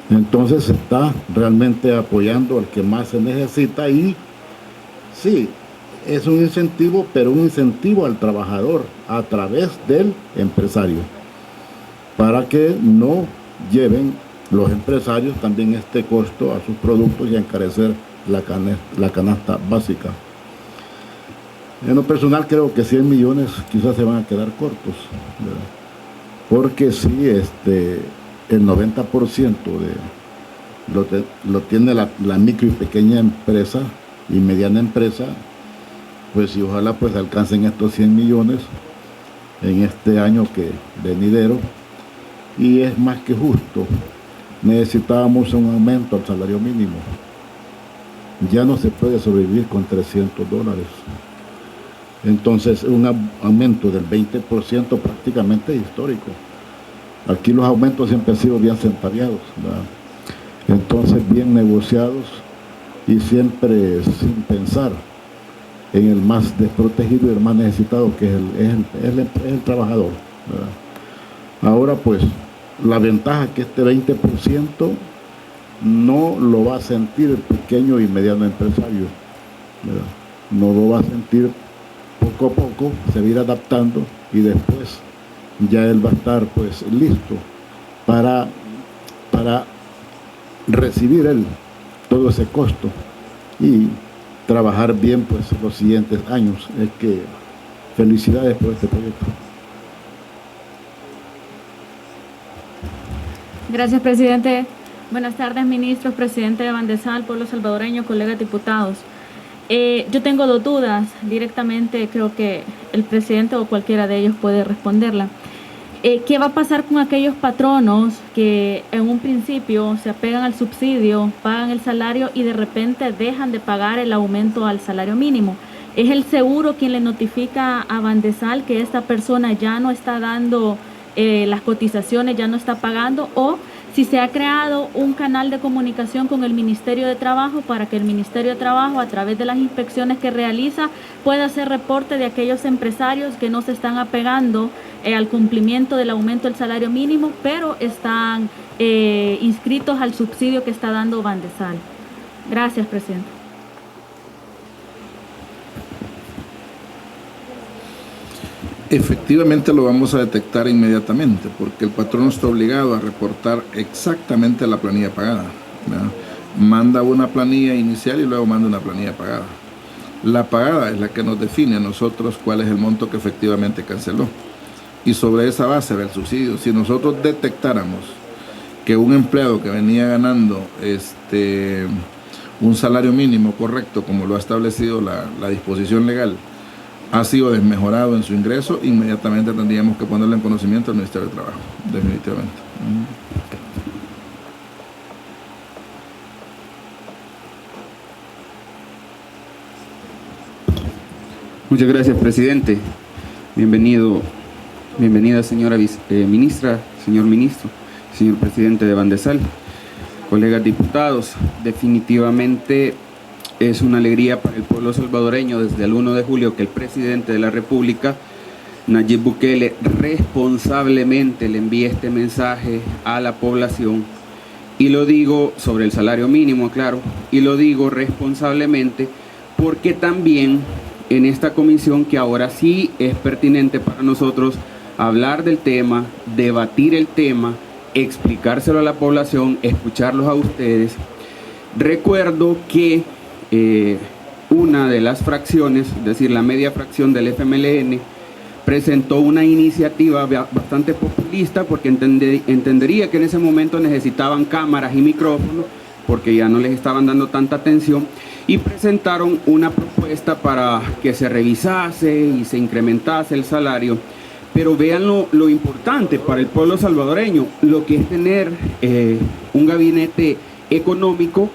Entonces se está realmente apoyando al que más se necesita, y sí, es un incentivo, pero un incentivo al trabajador a través del empresario, para que no lleven los empresarios también este costo a sus productos y a encarecer la canasta básica. En lo personal creo que 100 millones quizás se van a quedar cortos, ¿verdad? Porque sí, el 90% lo tiene la micro y pequeña empresa y mediana empresa, pues y ojalá pues alcancen estos 100 millones en este año que venidero, y es más que justo. Necesitábamos un aumento al salario mínimo. Ya no se puede sobrevivir con $300. Entonces un aumento del 20% prácticamente histórico. Aquí los aumentos siempre han sido bien centaviados, ¿verdad? Entonces bien negociados y siempre sin pensar en el más desprotegido y el más necesitado, que es el trabajador, ¿verdad? Ahora pues la ventaja es que este 20% no lo va a sentir el pequeño y mediano empresario, ¿verdad? No lo va a sentir. Poco a poco se va a ir adaptando, y después ya él va a estar pues listo para recibir él todo ese costo y trabajar bien pues los siguientes años. Es que felicidades por este proyecto. Gracias, presidente. Buenas tardes, ministros, presidente de Bandesal, pueblo salvadoreño, colegas diputados. Yo tengo dos dudas, directamente creo que el presidente o cualquiera de ellos puede responderla. ¿Qué va a pasar con aquellos patronos que en un principio se apegan al subsidio, pagan el salario y de repente dejan de pagar el aumento al salario mínimo? ¿Es el seguro quien le notifica a Bandesal que esta persona ya no está dando las cotizaciones, ya no está pagando? ¿O si se ha creado un canal de comunicación con el Ministerio de Trabajo para que el Ministerio de Trabajo, a través de las inspecciones que realiza, pueda hacer reporte de aquellos empresarios que no se están apegando al cumplimiento del aumento del salario mínimo, pero están inscritos al subsidio que está dando Bandesal? Gracias, presidente. Efectivamente lo vamos a detectar inmediatamente, porque el patrón está obligado a reportar exactamente la planilla pagada, ¿verdad? Manda una planilla inicial y luego manda una planilla pagada. La pagada es la que nos define a nosotros cuál es el monto que efectivamente canceló. Y sobre esa base ve el subsidio. Si nosotros detectáramos que un empleado que venía ganando un salario mínimo correcto, como lo ha establecido la disposición legal, ha sido desmejorado en su ingreso, inmediatamente tendríamos que ponerle en conocimiento al Ministerio de Trabajo, definitivamente. Muchas gracias, presidente. Bienvenida señora ministra, señor ministro, señor presidente de Bandesal, colegas diputados. Definitivamente es una alegría para el pueblo salvadoreño desde el 1 de julio que el presidente de la República, Nayib Bukele, responsablemente le envíe este mensaje a la población. Y lo digo sobre el salario mínimo, claro, y lo digo responsablemente porque también en esta comisión, que ahora sí es pertinente para nosotros hablar del tema, debatir el tema, explicárselo a la población, escucharlos a ustedes. Recuerdo que una de las fracciones, es decir, la media fracción del FMLN, presentó una iniciativa bastante populista porque entendería que en ese momento necesitaban cámaras y micrófonos porque ya no les estaban dando tanta atención, y presentaron una propuesta para que se revisase y se incrementase el salario. Pero vean lo importante para el pueblo salvadoreño, lo que es tener un gabinete económico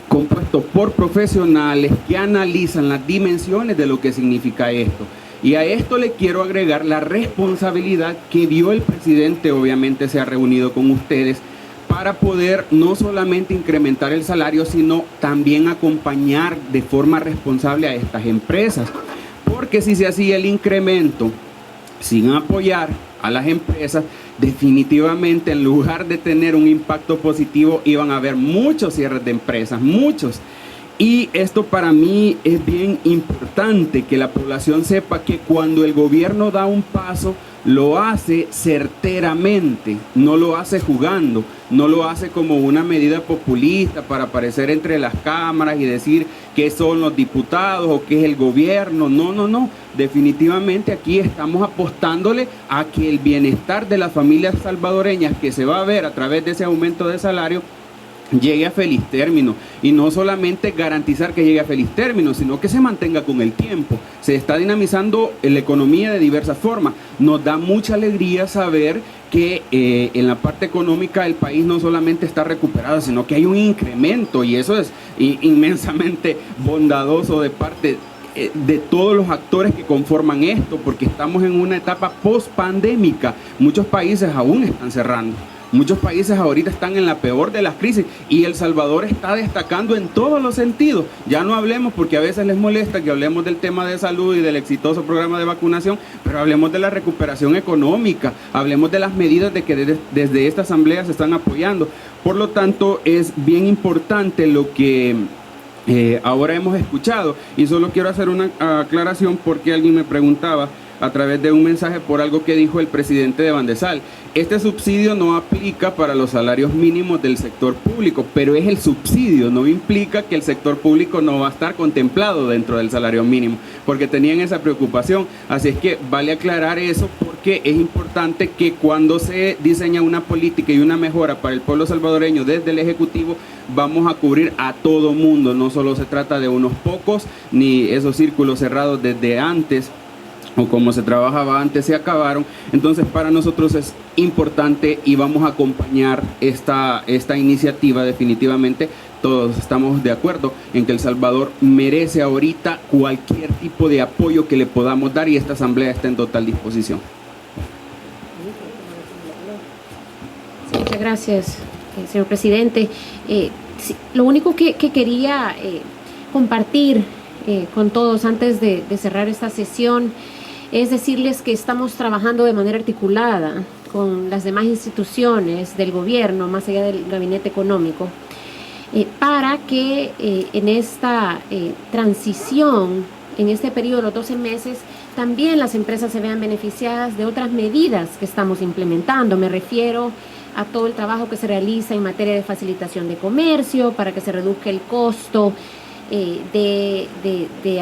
compuesto por profesionales que analizan las dimensiones de lo que significa esto. Y a esto le quiero agregar la responsabilidad que vio el presidente, obviamente se ha reunido con ustedes, para poder no solamente incrementar el salario, sino también acompañar de forma responsable a estas empresas. Porque si se hacía el incremento sin apoyar a las empresas, definitivamente en lugar de tener un impacto positivo iban a haber muchos cierres de empresas, muchos. Y esto para mí es bien importante, que la población sepa que cuando el gobierno da un paso, lo hace certeramente, no lo hace jugando, no lo hace como una medida populista para aparecer entre las cámaras y decir qué son los diputados o qué es el gobierno. No, definitivamente aquí estamos apostándole a que el bienestar de las familias salvadoreñas, que se va a ver a través de ese aumento de salario, llegue a feliz término, y no solamente garantizar que llegue a feliz término, sino que se mantenga con el tiempo. Se está dinamizando la economía de diversas formas. Nos da mucha alegría saber que en la parte económica el país no solamente está recuperado, sino que hay un incremento, y eso es inmensamente bondadoso de parte de todos los actores que conforman esto, porque estamos en una etapa post-pandémica. Muchos países aún están cerrando. Muchos países ahorita están en la peor de las crisis, y El Salvador está destacando en todos los sentidos. Ya no hablemos, porque a veces les molesta que hablemos del tema de salud y del exitoso programa de vacunación, pero hablemos de la recuperación económica, hablemos de las medidas de que desde esta asamblea se están apoyando. Por lo tanto, es bien importante lo que ahora hemos escuchado, y solo quiero hacer una aclaración porque alguien me preguntaba a través de un mensaje por algo que dijo el presidente de Bandesal. Este subsidio no aplica para los salarios mínimos del sector público, pero es el subsidio, no implica que el sector público no va a estar contemplado dentro del salario mínimo, porque tenían esa preocupación. Así es que vale aclarar eso, porque es importante que cuando se diseña una política y una mejora para el pueblo salvadoreño desde el Ejecutivo, vamos a cubrir a todo mundo, no solo se trata de unos pocos, ni esos círculos cerrados desde antes, o como se trabajaba antes se acabaron. Entonces para nosotros es importante y vamos a acompañar esta iniciativa definitivamente. Todos estamos de acuerdo en que El Salvador merece ahorita cualquier tipo de apoyo que le podamos dar y esta asamblea está en total disposición. Sí, muchas gracias, señor presidente. Sí, lo único que quería compartir con todos antes de cerrar esta sesión es decirles que estamos trabajando de manera articulada con las demás instituciones del gobierno, más allá del gabinete económico, para que en esta transición, en este periodo de los 12 meses, también las empresas se vean beneficiadas de otras medidas que estamos implementando. Me refiero a todo el trabajo que se realiza en materia de facilitación de comercio, para que se reduzca el costo de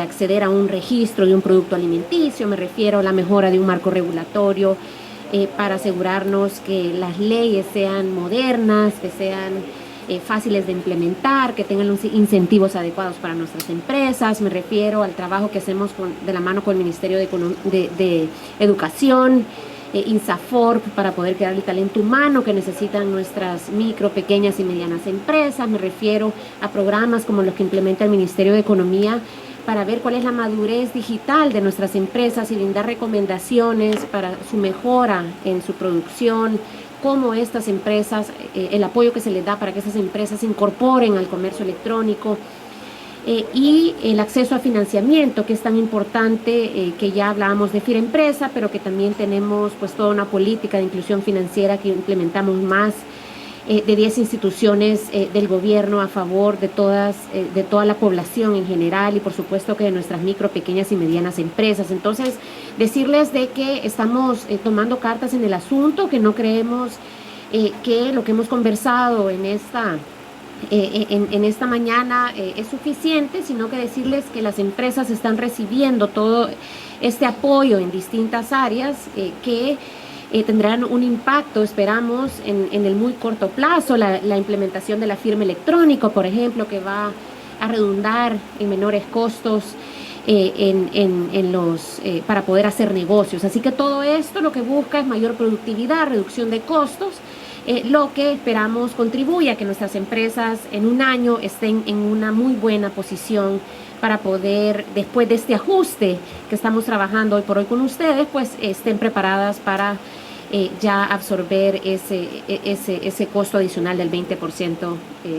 acceder a un registro de un producto alimenticio. Me refiero a la mejora de un marco regulatorio para asegurarnos que las leyes sean modernas, que sean fáciles de implementar, que tengan los incentivos adecuados para nuestras empresas. Me refiero al trabajo que hacemos de la mano con el Ministerio de Educación, INSAFORP, para poder crear el talento humano que necesitan nuestras micro, pequeñas y medianas empresas. Me refiero a programas como los que implementa el Ministerio de Economía para ver cuál es la madurez digital de nuestras empresas y brindar recomendaciones para su mejora en su producción, cómo estas empresas, el apoyo que se les da para que esas empresas se incorporen al comercio electrónico, y el acceso a financiamiento, que es tan importante, que ya hablábamos de FIRAempresa, pero que también tenemos pues toda una política de inclusión financiera que implementamos más de 10 instituciones del gobierno a favor de toda la población en general y por supuesto que de nuestras micro, pequeñas y medianas empresas. Entonces, decirles de que estamos tomando cartas en el asunto, que no creemos que lo que hemos conversado en esta mañana es suficiente, sino que decirles que las empresas están recibiendo todo este apoyo en distintas áreas que tendrán un impacto, esperamos, en el muy corto plazo. La implementación de la firma electrónica, por ejemplo, que va a redundar en menores costos para poder hacer negocios. Así que todo esto lo que busca es mayor productividad, reducción de costos, lo que esperamos contribuye a que nuestras empresas en un año estén en una muy buena posición para poder, después de este ajuste que estamos trabajando hoy por hoy con ustedes, pues estén preparadas para ya absorber ese costo adicional del 20%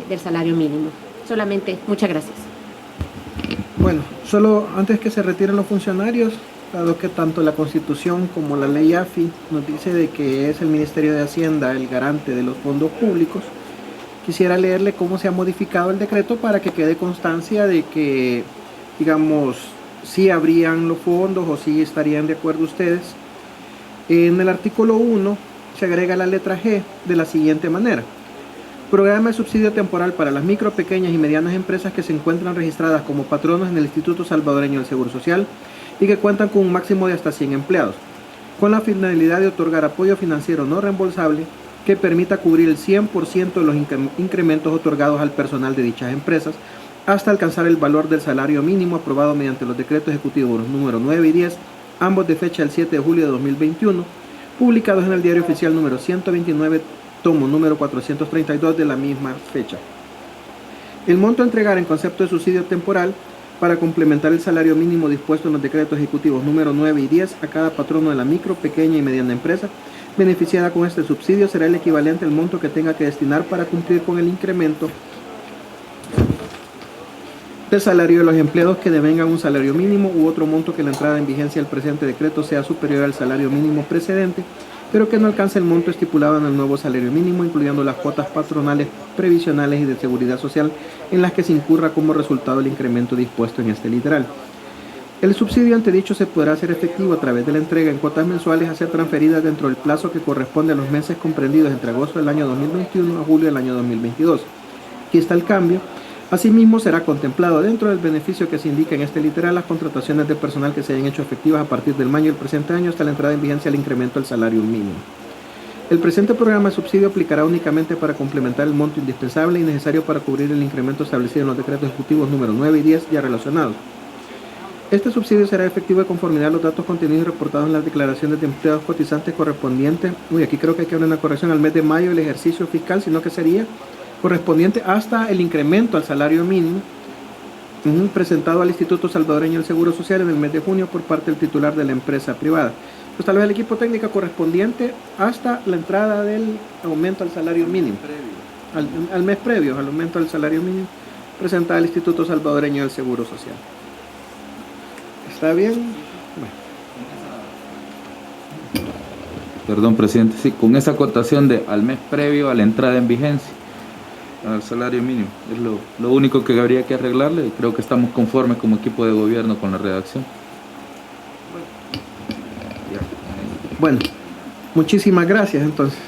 del salario mínimo. Solamente, muchas gracias. Bueno, solo antes que se retiren los funcionarios, dado que tanto la Constitución como la ley AFI nos dice de que es el Ministerio de Hacienda el garante de los fondos públicos, quisiera leerle cómo se ha modificado el decreto para que quede constancia de que, digamos, sí habrían los fondos o sí estarían de acuerdo ustedes. En el artículo 1 se agrega la letra G de la siguiente manera: programa de subsidio temporal para las micro, pequeñas y medianas empresas que se encuentran registradas como patronos en el Instituto Salvadoreño del Seguro Social y que cuentan con un máximo de hasta 100 empleados, con la finalidad de otorgar apoyo financiero no reembolsable que permita cubrir el 100% de los incrementos otorgados al personal de dichas empresas hasta alcanzar el valor del salario mínimo aprobado mediante los decretos ejecutivos número 9 y 10, ambos de fecha del 7 de julio de 2021, publicados en el Diario Oficial número 129, tomo número 432 de la misma fecha. El monto a entregar en concepto de subsidio temporal para complementar el salario mínimo dispuesto en los decretos ejecutivos número 9 y 10 a cada patrono de la micro, pequeña y mediana empresa beneficiada con este subsidio será el equivalente al monto que tenga que destinar para cumplir con el incremento del salario de los empleados que devengan un salario mínimo u otro monto que la entrada en vigencia del presente decreto sea superior al salario mínimo precedente, pero que no alcance el monto estipulado en el nuevo salario mínimo, incluyendo las cuotas patronales, previsionales y de seguridad social en las que se incurra como resultado del incremento dispuesto en este literal. El subsidio antedicho se podrá hacer efectivo a través de la entrega en cuotas mensuales a ser transferidas dentro del plazo que corresponde a los meses comprendidos entre agosto del año 2021 a julio del año 2022. Aquí está el cambio. Asimismo, será contemplado dentro del beneficio que se indica en este literal las contrataciones de personal que se hayan hecho efectivas a partir del mayo del presente año hasta la entrada en vigencia del incremento del salario mínimo. El presente programa de subsidio aplicará únicamente para complementar el monto indispensable y necesario para cubrir el incremento establecido en los decretos ejecutivos número 9 y 10 ya relacionados. Este subsidio será efectivo de conformidad a los datos contenidos y reportados en las declaraciones de empleados cotizantes correspondientes. Aquí creo que hay que haber una corrección al mes de mayo del ejercicio fiscal, sino que sería correspondiente hasta el incremento al salario mínimo presentado al Instituto Salvadoreño del Seguro Social en el mes de junio por parte del titular de la empresa privada. Pues tal vez el equipo técnico correspondiente hasta la entrada del aumento al salario mínimo, al mes previo al aumento del salario mínimo presentado al Instituto Salvadoreño del Seguro Social. ¿Está bien? Bueno. Perdón, presidente, sí, con esa acotación de al mes previo a la entrada en vigencia al salario mínimo, es lo único que habría que arreglarle y creo que estamos conformes como equipo de gobierno con la redacción. Bueno, muchísimas gracias entonces.